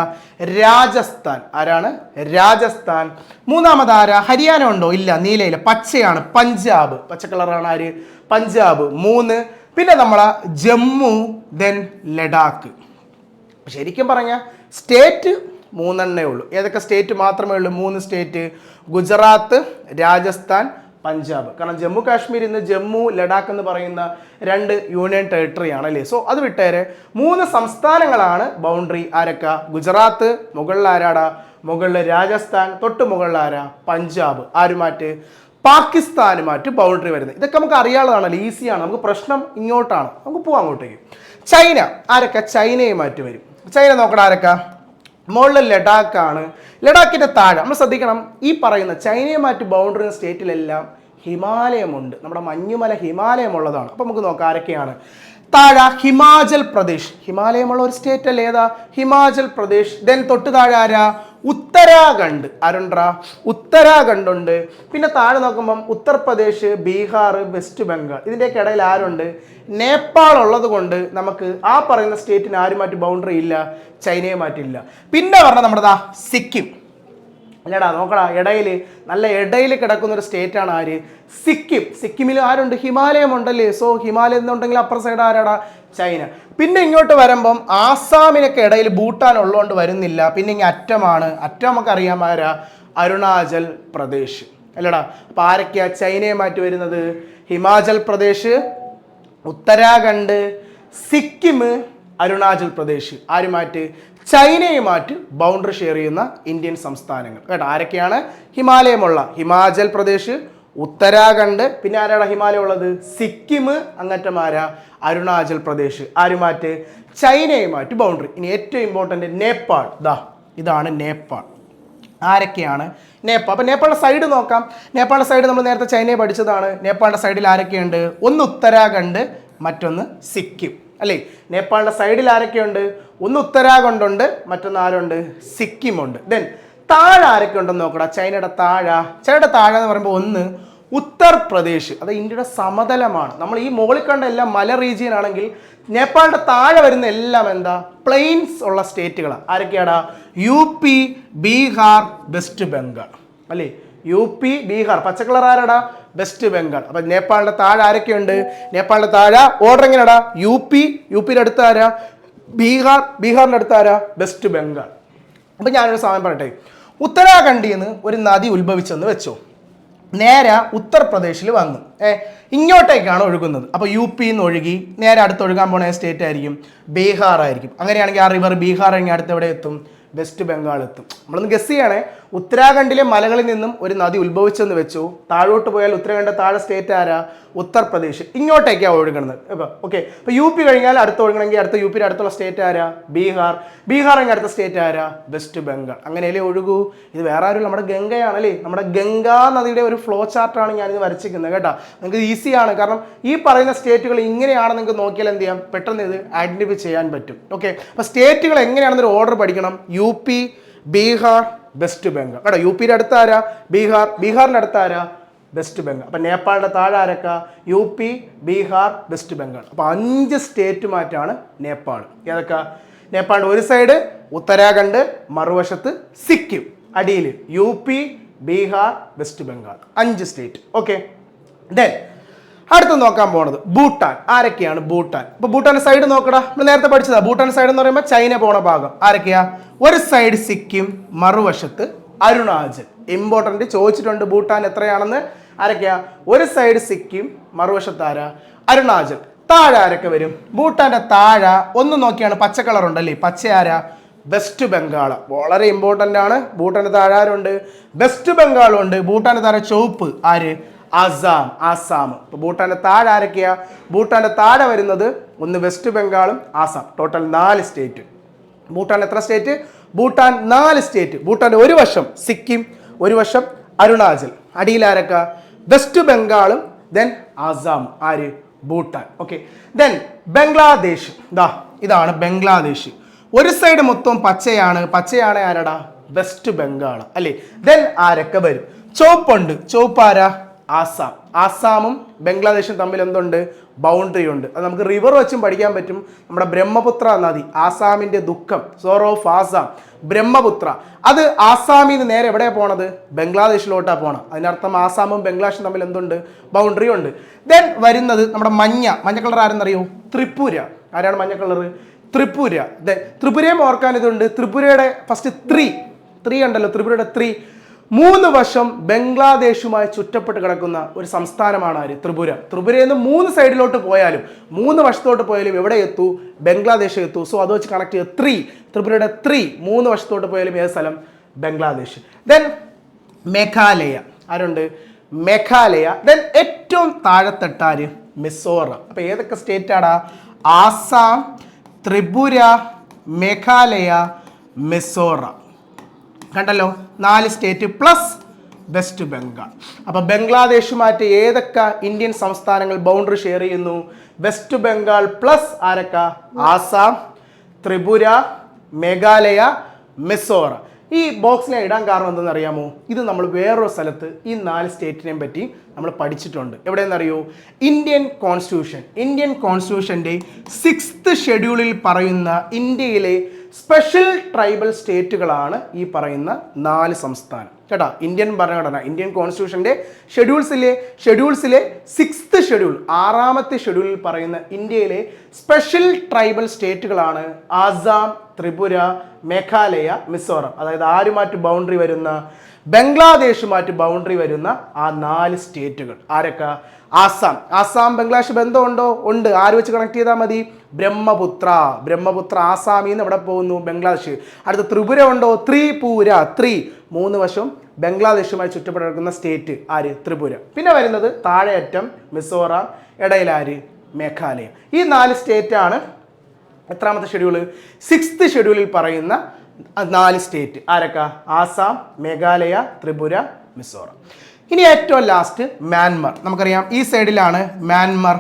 രാജസ്ഥാൻ. ആരാണ്? രാജസ്ഥാൻ. മൂന്നാമത് ആരാ? ഹരിയാന ഉണ്ടോ? ഇല്ല, നീലയില്ല, പച്ചയാണ്, പഞ്ചാബ്. പച്ച കളറാണ് ആര്? പഞ്ചാബ്. 3. പിന്നെ നമ്മളെ ജമ്മു, ദെൻ ലഡാക്ക്. ശരിക്കും പറഞ്ഞാൽ സ്റ്റേറ്റ് 3 ഉള്ളൂ. ഏതൊക്കെ സ്റ്റേറ്റ് മാത്രമേ ഉള്ളൂ? 3 സ്റ്റേറ്റ്: ഗുജറാത്ത്, രാജസ്ഥാൻ, പഞ്ചാബ്. കാരണം ജമ്മു കാശ്മീർ ഇന്ന് ജമ്മു ലഡാക്ക് എന്ന് പറയുന്ന 2 യൂണിയൻ ടെറിട്ടറി ആണ് അല്ലേ. സോ അത് വിട്ടേരെ 3 സംസ്ഥാനങ്ങളാണ് ബൗണ്ടറി. ആരൊക്കെ? ഗുജറാത്ത്, മുകളിൽ ആരാടാ? മുകളിൽ രാജസ്ഥാൻ, തൊട്ട് മുകളിൽ ആരാ? പഞ്ചാബ്. ആരുമായിട്ട്? പാകിസ്ഥാനുമായിട്ട് ബൗണ്ടറി വരുന്നത്. ഇതൊക്കെ നമുക്ക് അറിയാവുന്നതാണല്ലോ, ഈസിയാണ്. നമുക്ക് പ്രശ്നം ഇങ്ങോട്ടാണ്, നമുക്ക് പോവാം അങ്ങോട്ടേക്ക്. ചൈന. ആരൊക്കെ? ചൈനയുമായിട്ട് വരും. ചൈന നോക്കണ ആരൊക്കെ? മുകളിൽ ലഡാക്കാണ്. ലഡാക്കിൻ്റെ താഴെ നമ്മൾ ശ്രദ്ധിക്കണം, ഈ പറയുന്ന ചൈനയുമായിട്ട് ബൗണ്ടറി സ്റ്റേറ്റിലെല്ലാം ഹിമാലയമുണ്ട്. നമ്മുടെ മഞ്ഞുമല ഹിമാലയമുള്ളതാണ്. അപ്പോൾ നമുക്ക് നോക്കാം ആരൊക്കെയാണ്. താഴെ ഹിമാചൽ പ്രദേശ്, ഹിമാലയമുള്ള ഒരു സ്റ്റേറ്റ് അല്ലേ, ഏതാ? ഹിമാചൽ പ്രദേശ്. ദെൻ തൊട്ട് താഴെ ആരാ? ഉത്തരാഖണ്ഡ്. ആരുണ്ടാ? ഉത്തരാഖണ്ഡ് ഉണ്ട്. പിന്നെ താഴെ നോക്കുമ്പം ഉത്തർപ്രദേശ്, ബീഹാർ, വെസ്റ്റ് ബംഗാൾ. ഇതിൻ്റെയൊക്കെ ഇടയിൽ ആരുണ്ട്? നേപ്പാൾ ഉള്ളത് കൊണ്ട് നമുക്ക് ആ പറയുന്ന സ്റ്റേറ്റിന് ആരുമായിട്ട് ബൗണ്ടറി ഇല്ല, ചൈനയുമായിട്ടില്ല. പിന്നെ പറഞ്ഞാൽ നമ്മുടെ സിക്കിം. അല്ലടാ നോക്കടാ, ഇടയിൽ നല്ല ഇടയിൽ കിടക്കുന്ന ഒരു സ്റ്റേറ്റാണ് ആര്? സിക്കിം. സിക്കിമിൽ ആരുണ്ട്? ഹിമാലയം ഉണ്ടല്ലേ. സോ ഹിമാലയം എന്നുണ്ടെങ്കിൽ അപ്പുറ സൈഡ് ആരാടാ? ചൈന. പിന്നെ ഇങ്ങോട്ട് വരുമ്പം ആസാമിനൊക്കെ ഇടയിൽ ഭൂട്ടാൻ ഉള്ളതുകൊണ്ട് വരുന്നില്ല. പിന്നെ ഇങ്ങനെ അറ്റമാണ്, അറ്റം നമുക്കറിയാം ആരാ? അരുണാചൽ പ്രദേശ് അല്ലടാ. അപ്പം ആരൊക്കെയാ ചൈനയുമായിട്ട് വരുന്നത്? ഹിമാചൽ പ്രദേശ്, ഉത്തരാഖണ്ഡ്, സിക്കിം, അരുണാചൽ പ്രദേശ്. ആരുമായിട്ട്? ചൈനയുമായിട്ട് ബൗണ്ടറി ഷെയർ ചെയ്യുന്ന ഇന്ത്യൻ സംസ്ഥാനങ്ങൾ കേട്ടോ. ആരൊക്കെയാണ്? ഹിമാലയമുള്ള ഹിമാചൽ പ്രദേശ്, ഉത്തരാഖണ്ഡ്, പിന്നെ ആരാണ് ഹിമാലയം ഉള്ളത്? സിക്കിം, അങ്ങറ്റമാരാ? അരുണാചൽ പ്രദേശ്. ആരുമായിട്ട്? ചൈനയുമായിട്ട് ബൗണ്ടറി. ഇനി ഏറ്റവും ഇമ്പോർട്ടൻ്റ് നേപ്പാൾ. ഇതാണ് നേപ്പാൾ. ആരൊക്കെയാണ്? നേപ്പാൾ. അപ്പം നേപ്പാളിൻ്റെ സൈഡ് നോക്കാം. നേപ്പാളിൻ്റെ സൈഡ് നമ്മൾ നേരത്തെ ചൈനയെ പഠിച്ചതാണ്. നേപ്പാളിൻ്റെ സൈഡിൽ ആരൊക്കെയുണ്ട്? ഒന്ന് ഉത്തരാഖണ്ഡ്, മറ്റൊന്ന് സിക്കിം അല്ലേ. നേപ്പാളിൻ്റെ സൈഡിൽ ആരൊക്കെയുണ്ട്? ഒന്ന് ഉത്തരാഖണ്ഡുണ്ട്, മറ്റൊന്ന് ആരുണ്ട്? സിക്കിമുണ്ട്. ദെൻ താഴെ ആരൊക്കെ ഉണ്ടെന്ന് നോക്കടാ. ചൈനയുടെ താഴെ എന്ന് പറയുമ്പോൾ ഒന്ന് ഉത്തർപ്രദേശ്. അത് ഇന്ത്യയുടെ സമതലമാണ്. നമ്മൾ ഈ മുകളിൽ കണ്ട എല്ലാം മല റീജിയൻ ആണെങ്കിൽ നേപ്പാളിൻ്റെ താഴെ വരുന്ന എല്ലാം എന്താ? പ്ലെയിൻസ് ഉള്ള സ്റ്റേറ്റുകളാണ്. ആരൊക്കെയാടാ? U P, Bihar, west Bengal അല്ലേ. U P, Bihar. പച്ചക്കളർ ആരാടാ? വെസ്റ്റ് ബംഗാൾ. അപ്പം നേപ്പാളിൻ്റെ താഴെ ആരൊക്കെയുണ്ട്? നേപ്പാളിൻ്റെ താഴെ ഓർഡർ എങ്ങനെയാടാ? യു പിയുടെ അടുത്ത് ആരാ? ബീഹാറിൻ്റെ അടുത്ത് ആരാ? വെസ്റ്റ് ബംഗാൾ. അപ്പം ഞാനൊരു സമയം പറയട്ടെ. ഉത്തരാഖണ്ഡിൽ നിന്ന് ഒരു നദി ഉത്ഭവിച്ചെന്ന് വെച്ചോ, നേരെ ഉത്തർപ്രദേശിൽ വന്നു, ഇങ്ങോട്ടേക്കാണ് ഒഴുകുന്നത്. അപ്പോൾ യു പിന്ന് ഒഴുകി നേരെ അടുത്ത് ഒഴുകാൻ പോണ സ്റ്റേറ്റ് ആയിരിക്കും? ബീഹാർ ആയിരിക്കും. അങ്ങനെയാണെങ്കിൽ ആ റിവർ ബീഹാർ കഴിഞ്ഞ് അടുത്ത് എവിടെ എത്തും? വെസ്റ്റ് ബംഗാൾ എത്തും. നമ്മളൊന്ന് ഗസ് ചെയ്യണേ. ഉത്തരാഖണ്ഡിലെ മലകളിൽ നിന്നും ഒരു നദി ഉത്ഭവിച്ചെന്ന് വെച്ചു, താഴോട്ട് പോയാൽ ഉത്തരാഖണ്ഡ് താഴെ സ്റ്റേറ്റ് ആരാ? ഉത്തർപ്രദേശ്. ഇങ്ങോട്ടേക്കാണ് ഒഴുകുന്നത്. ഇപ്പോൾ ഓക്കെ. അപ്പോൾ യു പി കഴിഞ്ഞാൽ അടുത്ത് ഒഴുകണമെങ്കിൽ അടുത്ത യു പിയുടെ അടുത്തുള്ള സ്റ്റേറ്റ് ആരാ? ബീഹാർ. ബീഹാർ കഴിഞ്ഞ അടുത്ത സ്റ്റേറ്റ് ആരാ? വെസ്റ്റ് ബംഗാൾ. അങ്ങനെയല്ലേ ഒഴുകൂ. ഇത് വേറെ ആരും നമ്മുടെ ഗംഗയാണല്ലേ. നമ്മുടെ ഗംഗാ നദിയുടെ ഒരു ഫ്ലോ ചാർട്ടാണ് ഞാനിത് വരച്ചിരിക്കുന്നത് കേട്ടോ. നിങ്ങൾക്ക് ഈസിയാണ്, കാരണം ഈ പറയുന്ന സ്റ്റേറ്റുകൾ ഇങ്ങനെയാണെന്ന് നിങ്ങൾക്ക് നോക്കിയാൽ എന്ത് ചെയ്യാം? പെട്ടെന്ന് ഇത് ഐഡന്റിഫൈ ചെയ്യാൻ പറ്റും. ഓക്കെ. അപ്പോൾ സ്റ്റേറ്റുകൾ എങ്ങനെയാണെന്നൊരു ഓർഡർ പഠിക്കണം. U P, Bihar, west Bengal കേട്ടോ. യു പിയുടെ അടുത്ത് ആരാ? ബീഹാറിൻ്റെ അടുത്ത് ആരാ? വെസ്റ്റ് ബംഗാൾ. അപ്പം നേപ്പാളിൻ്റെ താഴെ ആരൊക്കെ? U P, Bihar, west Bengal. അപ്പോൾ 5 സ്റ്റേറ്റുമായിട്ടാണ് നേപ്പാൾ. ഏതൊക്കെ? നേപ്പാളിൻ്റെ ഒരു സൈഡ് ഉത്തരാഖണ്ഡ്, മറുവശത്ത് സിക്കിം, അടിയിൽ U P, Bihar, west Bengal. 5 state. Okay. Then അടുത്ത് നോക്കാൻ പോണത് ഭൂട്ടാൻ. ആരൊക്കെയാണ് ഭൂട്ടാൻ? അപ്പോൾ ഭൂട്ടാൻ്റെ സൈഡ് നോക്കടാ. നമ്മൾ നേരത്തെ പഠിച്ചതാ. ഭൂട്ടാൻ സൈഡ് എന്ന് പറയുമ്പോൾ ചൈന പോണ ഭാഗം. ആരൊക്കെയാ? ഒരു സൈഡ് സിക്കിം, മറുവശത്ത് അരുണാചൽ. ഇമ്പോർട്ടൻ്റ് ചോദിച്ചിട്ടുണ്ട് ഭൂട്ടാൻ എത്രയാണെന്ന്. ആരൊക്കെയാ? ഒരു സൈഡ് സിക്കിം, മറുവശത്ത് ആരാ? അരുണാചൽ. താഴെ ആരൊക്കെ വരും? ഭൂട്ടാൻ്റെ താഴെ ഒന്ന് നോക്കിയാണ് പച്ച കളർ ഉണ്ടല്ലേ, പച്ച ആരാ? വെസ്റ്റ് ബംഗാൾ. വളരെ ഇമ്പോർട്ടൻ്റ് ആണ്. ഭൂട്ടാൻ്റെ താഴെ ആരുണ്ട്? വെസ്റ്റ് ബംഗാളും ഉണ്ട്. ഭൂട്ടാൻ്റെ താഴെ ചുവപ്പ് ആര്? ആസാം. ഇപ്പോൾ ഭൂട്ടാൻ്റെ താഴെ ആരൊക്കെയാ? ഭൂട്ടാൻ്റെ താഴെ വരുന്നത് ഒന്ന് വെസ്റ്റ് ബംഗാളും ആസാം. Total 4 state. ഭൂട്ടാൻ എത്ര സ്റ്റേറ്റ്? ഭൂട്ടാൻ 4 സ്റ്റേറ്റ്. ഭൂട്ടാൻ്റെ ഒരു വശം സിക്കിം, ഒരു വശം അരുണാചൽ. അടിയിൽ ആരൊക്കെ? വെസ്റ്റ് ബംഗാളും ദെൻ ആസാം. ആര്? ഭൂട്ടാൻ. ഓക്കെ. ദെൻ ബംഗ്ലാദേശ്. ഇതാണ് ബംഗ്ലാദേശ്. ഒരു സൈഡ് മൊത്തം പച്ചയാണ് ആരടാ? വെസ്റ്റ് ബംഗാൾ അല്ലേ. ദെൻ ആരൊക്കെ വരും? ചുവപ്പുണ്ട്. ചുവപ്പ് ആരാ? ആസാമും ബംഗ്ലാദേശും തമ്മിൽ എന്തുണ്ട്? ബൗണ്ടറി ഉണ്ട്. അത് നമുക്ക് റിവർ വെച്ചും പഠിക്കാൻ പറ്റും. നമ്മുടെ ബ്രഹ്മപുത്ര നദി, ആസാമിൻ്റെ ദുഃഖം, സോറോ ഓഫ് ആസാം, ബ്രഹ്മപുത്ര. അത് ആസാമിൽ നിന്ന് നേരെ എവിടെയാണ് പോണത്? ബംഗ്ലാദേശിലോട്ടാണ് പോകണം. അതിനർത്ഥം ആസാമും ബംഗ്ലാദേശും തമ്മിൽ എന്തുണ്ട്? ബൗണ്ടറി ഉണ്ട്. ദെൻ വരുന്നത് നമ്മുടെ മഞ്ഞ കളർ ആരെന്നറിയോ? ത്രിപുര. ആരാണ് മഞ്ഞ കളർ? ത്രിപുര. ദെൻ ത്രിപുരയും ഓർക്കാൻ ഇതുണ്ട്. ത്രിപുരയുടെ ഫസ്റ്റ് ത്രീ ഉണ്ടല്ലോ. ത്രിപുരയുടെ 3 വശം ബംഗ്ലാദേശുമായി ചുറ്റപ്പെട്ട് കിടക്കുന്ന ഒരു സംസ്ഥാനമാണ് ആര്? ത്രിപുര. ത്രിപുരയിൽ നിന്ന് 3 സൈഡിലോട്ട് പോയാലും 3 വശത്തോട്ട് പോയാലും എവിടെ എത്തൂ? ബംഗ്ലാദേശ് എത്തൂ. സോ അത് വെച്ച് കണക്ട് ചെയ്ത് ത്രിപുരയുടെ 3 വശത്തോട്ട് പോയാലും ഏത് സ്ഥലം? ബംഗ്ലാദേശ്. ദെൻ മേഘാലയ. ആരുണ്ട്? മേഘാലയ. ദെൻ ഏറ്റവും താഴെത്തട്ടാര്? മിസോറം. അപ്പോൾ ഏതൊക്കെ സ്റ്റേറ്റാടാ? ആസാം, ത്രിപുര, മേഘാലയ, മിസോറാം. കണ്ടല്ലോ, 4 സ്റ്റേറ്റ് പ്ലസ് വെസ്റ്റ് ബംഗാൾ. അപ്പോൾ ബംഗ്ലാദേശുമായിട്ട് ഏതൊക്കെ ഇന്ത്യൻ സംസ്ഥാനങ്ങൾ ബൗണ്ടറി ഷെയർ ചെയ്യുന്നു? വെസ്റ്റ് ബംഗാൾ പ്ലസ് ആരൊക്കെ? ആസാം, ത്രിപുര, മേഘാലയ, മിസോറാം. ഈ ബോക്സിൽ ഇടാൻ കാരണം എന്തെന്ന് അറിയാമോ? ഇത് നമ്മൾ വേറൊരു സ്ഥലത്ത് ഈ 4 സ്റ്റേറ്റിനെയും പറ്റി നമ്മൾ പഠിച്ചിട്ടുണ്ട്. എവിടെയെന്നറിയോ? ഇന്ത്യൻ കോൺസ്റ്റിറ്റ്യൂഷൻ്റെ 6th ഷെഡ്യൂളിൽ പറയുന്ന ഇന്ത്യയിലെ സ്പെഷ്യൽ ട്രൈബൽ സ്റ്റേറ്റുകളാണ് ഈ പറയുന്ന 4 സംസ്ഥാനം കേട്ടോ. ഇന്ത്യൻ ഭരണഘടന, ഇന്ത്യൻ കോൺസ്റ്റിറ്റ്യൂഷൻ്റെ ഷെഡ്യൂൾസിലെ 6th ഷെഡ്യൂൾ, 6ാമത്തെ ഷെഡ്യൂളിൽ പറയുന്ന ഇന്ത്യയിലെ സ്പെഷ്യൽ ട്രൈബൽ സ്റ്റേറ്റുകളാണ് ആസാം, ത്രിപുര, മേഘാലയ, മിസോറാം. അതായത് ആരുമായിട്ട് ബൗണ്ടറി വരുന്ന? ബംഗ്ലാദേശുമായിട്ട് ബൗണ്ടറി വരുന്ന ആ 4 സ്റ്റേറ്റുകൾ. ആരൊക്കെ? ആസാം ബംഗ്ലാദേശ് ബന്ധമുണ്ടോ? ഉണ്ട്. ആര് വെച്ച് കണക്ട് ചെയ്താൽ മതി? ബ്രഹ്മപുത്ര ആസാമിൽ നിന്ന് എവിടെ പോകുന്നു? ബംഗ്ലാദേശ്. അടുത്ത ത്രിപുര ഉണ്ടോ? ത്രിപുര, 3 വശം ബംഗ്ലാദേശുമായി ചുറ്റപ്പെട്ട് കിടക്കുന്ന സ്റ്റേറ്റ് ആര്? ത്രിപുര. പിന്നെ വരുന്നത് താഴെ അറ്റം മിസോറാം, ഇടയിലാര്? മേഘാലയ. ഈ 4 സ്റ്റേറ്റാണ് എത്രാമത്തെ ഷെഡ്യൂള്? 6th ഷെഡ്യൂളിൽ പറയുന്ന 4 സ്റ്റേറ്റ്. ആരൊക്കെ? ആസാം, മേഘാലയ, ത്രിപുര, മിസോറാം. ഇനി ഏറ്റവും ലാസ്റ്റ് മ്യാൻമർ. നമുക്കറിയാം ഈ സൈഡിലാണ് മ്യാൻമർ.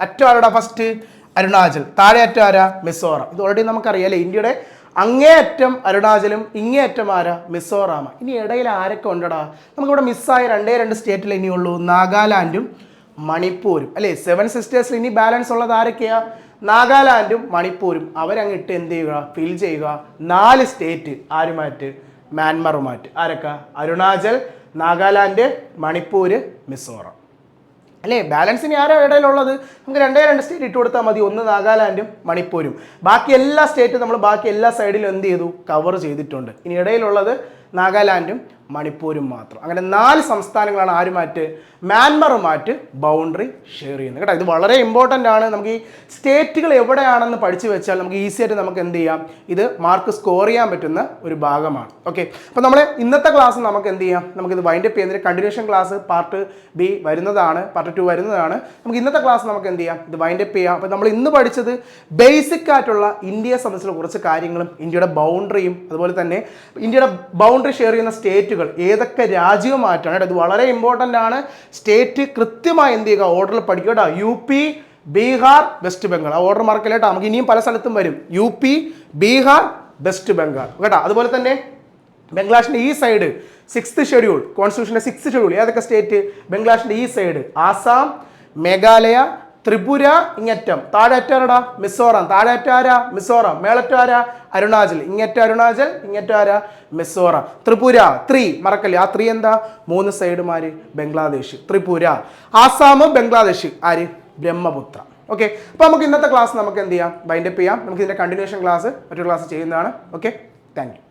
അറ്റം ആരുടെ? ഫസ്റ്റ് അരുണാചൽ, താഴെ അറ്റം ആരാ? മിസോറാം. ഇത് ഓൾറെഡി നമുക്കറിയാം അല്ലേ? ഇന്ത്യയുടെ അങ്ങേയറ്റം അരുണാചലും ഇങ്ങേയറ്റം ആരാ? മിസോറാം. ഇനി ഇടയിൽ ആരൊക്കെ ഉണ്ടടാ? നമുക്കിവിടെ മിസ്സായ 2 സ്റ്റേറ്റിൽ ഇനിയുള്ളൂ, നാഗാലാൻഡും മണിപ്പൂരും അല്ലേ? 7 സിസ്റ്റേഴ്സിൽ ഇനി ബാലൻസ് ഉള്ളത് ആരൊക്കെയാ? നാഗാലാൻഡും മണിപ്പൂരും. അവരങ്ങിട്ട് എന്ത് ചെയ്യുക? ഫിൽ ചെയ്യുക. 4 സ്റ്റേറ്റ് ആരുമായിട്ട്? മ്യാൻമറുമായിട്ട്. ആരൊക്കെ? അരുണാചൽ, നാഗാലാൻഡ്, മണിപ്പൂര്, മിസോറാം അല്ലേ? ബാലൻസിന് ആരാ ഇടയിലുള്ളത്? നമുക്ക് 2 സ്റ്റേറ്റ് ഇട്ട് കൊടുത്താൽ മതി. ഒന്ന് നാഗാലാൻഡും മണിപ്പൂരും. ബാക്കി എല്ലാ സ്റ്റേറ്റും നമ്മൾ ബാക്കി എല്ലാ സൈഡിലും എന്ത് ചെയ്തു? കവർ ചെയ്തിട്ടുണ്ട്. ഇനി ഇടയിലുള്ളത് നാഗാലാൻഡും മണിപ്പൂരും മാത്രം. അങ്ങനെ 4 സംസ്ഥാനങ്ങളാണ് ആരുമായിട്ട്? മ്യാൻമറുമായിട്ട് ബൗണ്ടറി ഷെയർ ചെയ്യുന്നത് കേട്ടോ. ഇത് വളരെ ഇമ്പോർട്ടൻ്റ് ആണ്. നമുക്ക് ഈ സ്റ്റേറ്റുകൾ എവിടെയാണെന്ന് പഠിച്ചു വെച്ചാൽ നമുക്ക് ഈസി ആയിട്ട് നമുക്ക് എന്ത് ചെയ്യാം? ഇത് മാർക്ക് സ്കോർ ചെയ്യാൻ പറ്റുന്ന ഒരു ഭാഗമാണ്. ഓക്കെ, അപ്പോൾ നമ്മൾ ഇന്നത്തെ ക്ലാസ് നമുക്ക് എന്ത് ചെയ്യാം? നമുക്കിത് വൈൻഡപ്പ് ചെയ്യുന്നതിന് കണ്ടിന്യൂഷൻ ക്ലാസ് പാർട്ട് B വരുന്നതാണ്, പാർട്ട് 2 വരുന്നതാണ്. നമുക്ക് ഇന്നത്തെ ക്ലാസ് നമുക്ക് എന്ത് ചെയ്യാം? ഇത് വൈൻഡപ്പ് ചെയ്യാം. അപ്പോൾ നമ്മൾ ഇന്ന് പഠിച്ചത് ബേസിക് ആയിട്ടുള്ള ഇന്ത്യയെ സംബന്ധിച്ചുള്ള കുറച്ച് കാര്യങ്ങളും ഇന്ത്യയുടെ ബൗണ്ടറിയും അതുപോലെ തന്നെ ഇന്ത്യയുടെ ബൗണ്ടറി ഷെയർ ചെയ്യുന്ന സ്റ്റേറ്റുകൾ ഏതൊക്കെ രാജ്യവുമായിട്ടാണ്. ഇത് വളരെ ഇമ്പോർട്ടൻ്റ് ആണ്. സ്റ്റേറ്റ് കൃത്യമായി എന്ത് ചെയ്യുക? ഓർഡറിൽ പഠിക്കുക കേട്ടോ. UP, Bihar, west Bengal. ആ ഓർഡർ മാർക്കല്ല കേട്ടോ. നമുക്ക് ഇനിയും പല സ്ഥലത്തും വരും. UP, ബീഹാർ, വെസ്റ്റ് ബംഗാൾ കേട്ടോ. അതുപോലെ തന്നെ ബംഗ്ലാദേശിൻ്റെ ഈ സൈഡ് 6th ഷെഡ്യൂൾ, കോൺസ്റ്റിറ്റ്യൂഷൻ്റെ 6th ഷെഡ്യൂൾ ഏതൊക്കെ സ്റ്റേറ്റ്? ബംഗ്ലാദേശിൻ്റെ ഈ സൈഡ് ആസാം, മേഘാലയ, ത്രിപുര, ഇങ്ങറ്റം താഴെ അറ്റാരടാ? മിസോറാം. താഴെ അറ്റാരാ? മിസോറാം. മേളറ്റം ആരാ? അരുണാചൽ. ഇങ്ങറ്റം അരുണാചൽ, ഇങ്ങറ്റം ആരാ? മിസോറാം. ത്രിപുര 3 മറക്കല്ലേ? ആ 3 എന്താ? 3 സൈഡുമാര് ബംഗ്ലാദേശ്. ത്രിപുര, ആസാമും ബംഗ്ലാദേശ് ആര്? ബ്രഹ്മപുത്ര. ഓക്കെ, അപ്പോൾ നമുക്ക് ഇന്നത്തെ ക്ലാസ് നമുക്ക് എന്ത് ചെയ്യാം? വൈൻഡപ്പ് ചെയ്യാം. നമുക്ക് ഇതിൻ്റെ കണ്ടിന്യൂഷൻ ക്ലാസ് മറ്റൊരു ക്ലാസ് ചെയ്യുന്നതാണ്. Okay, thank you.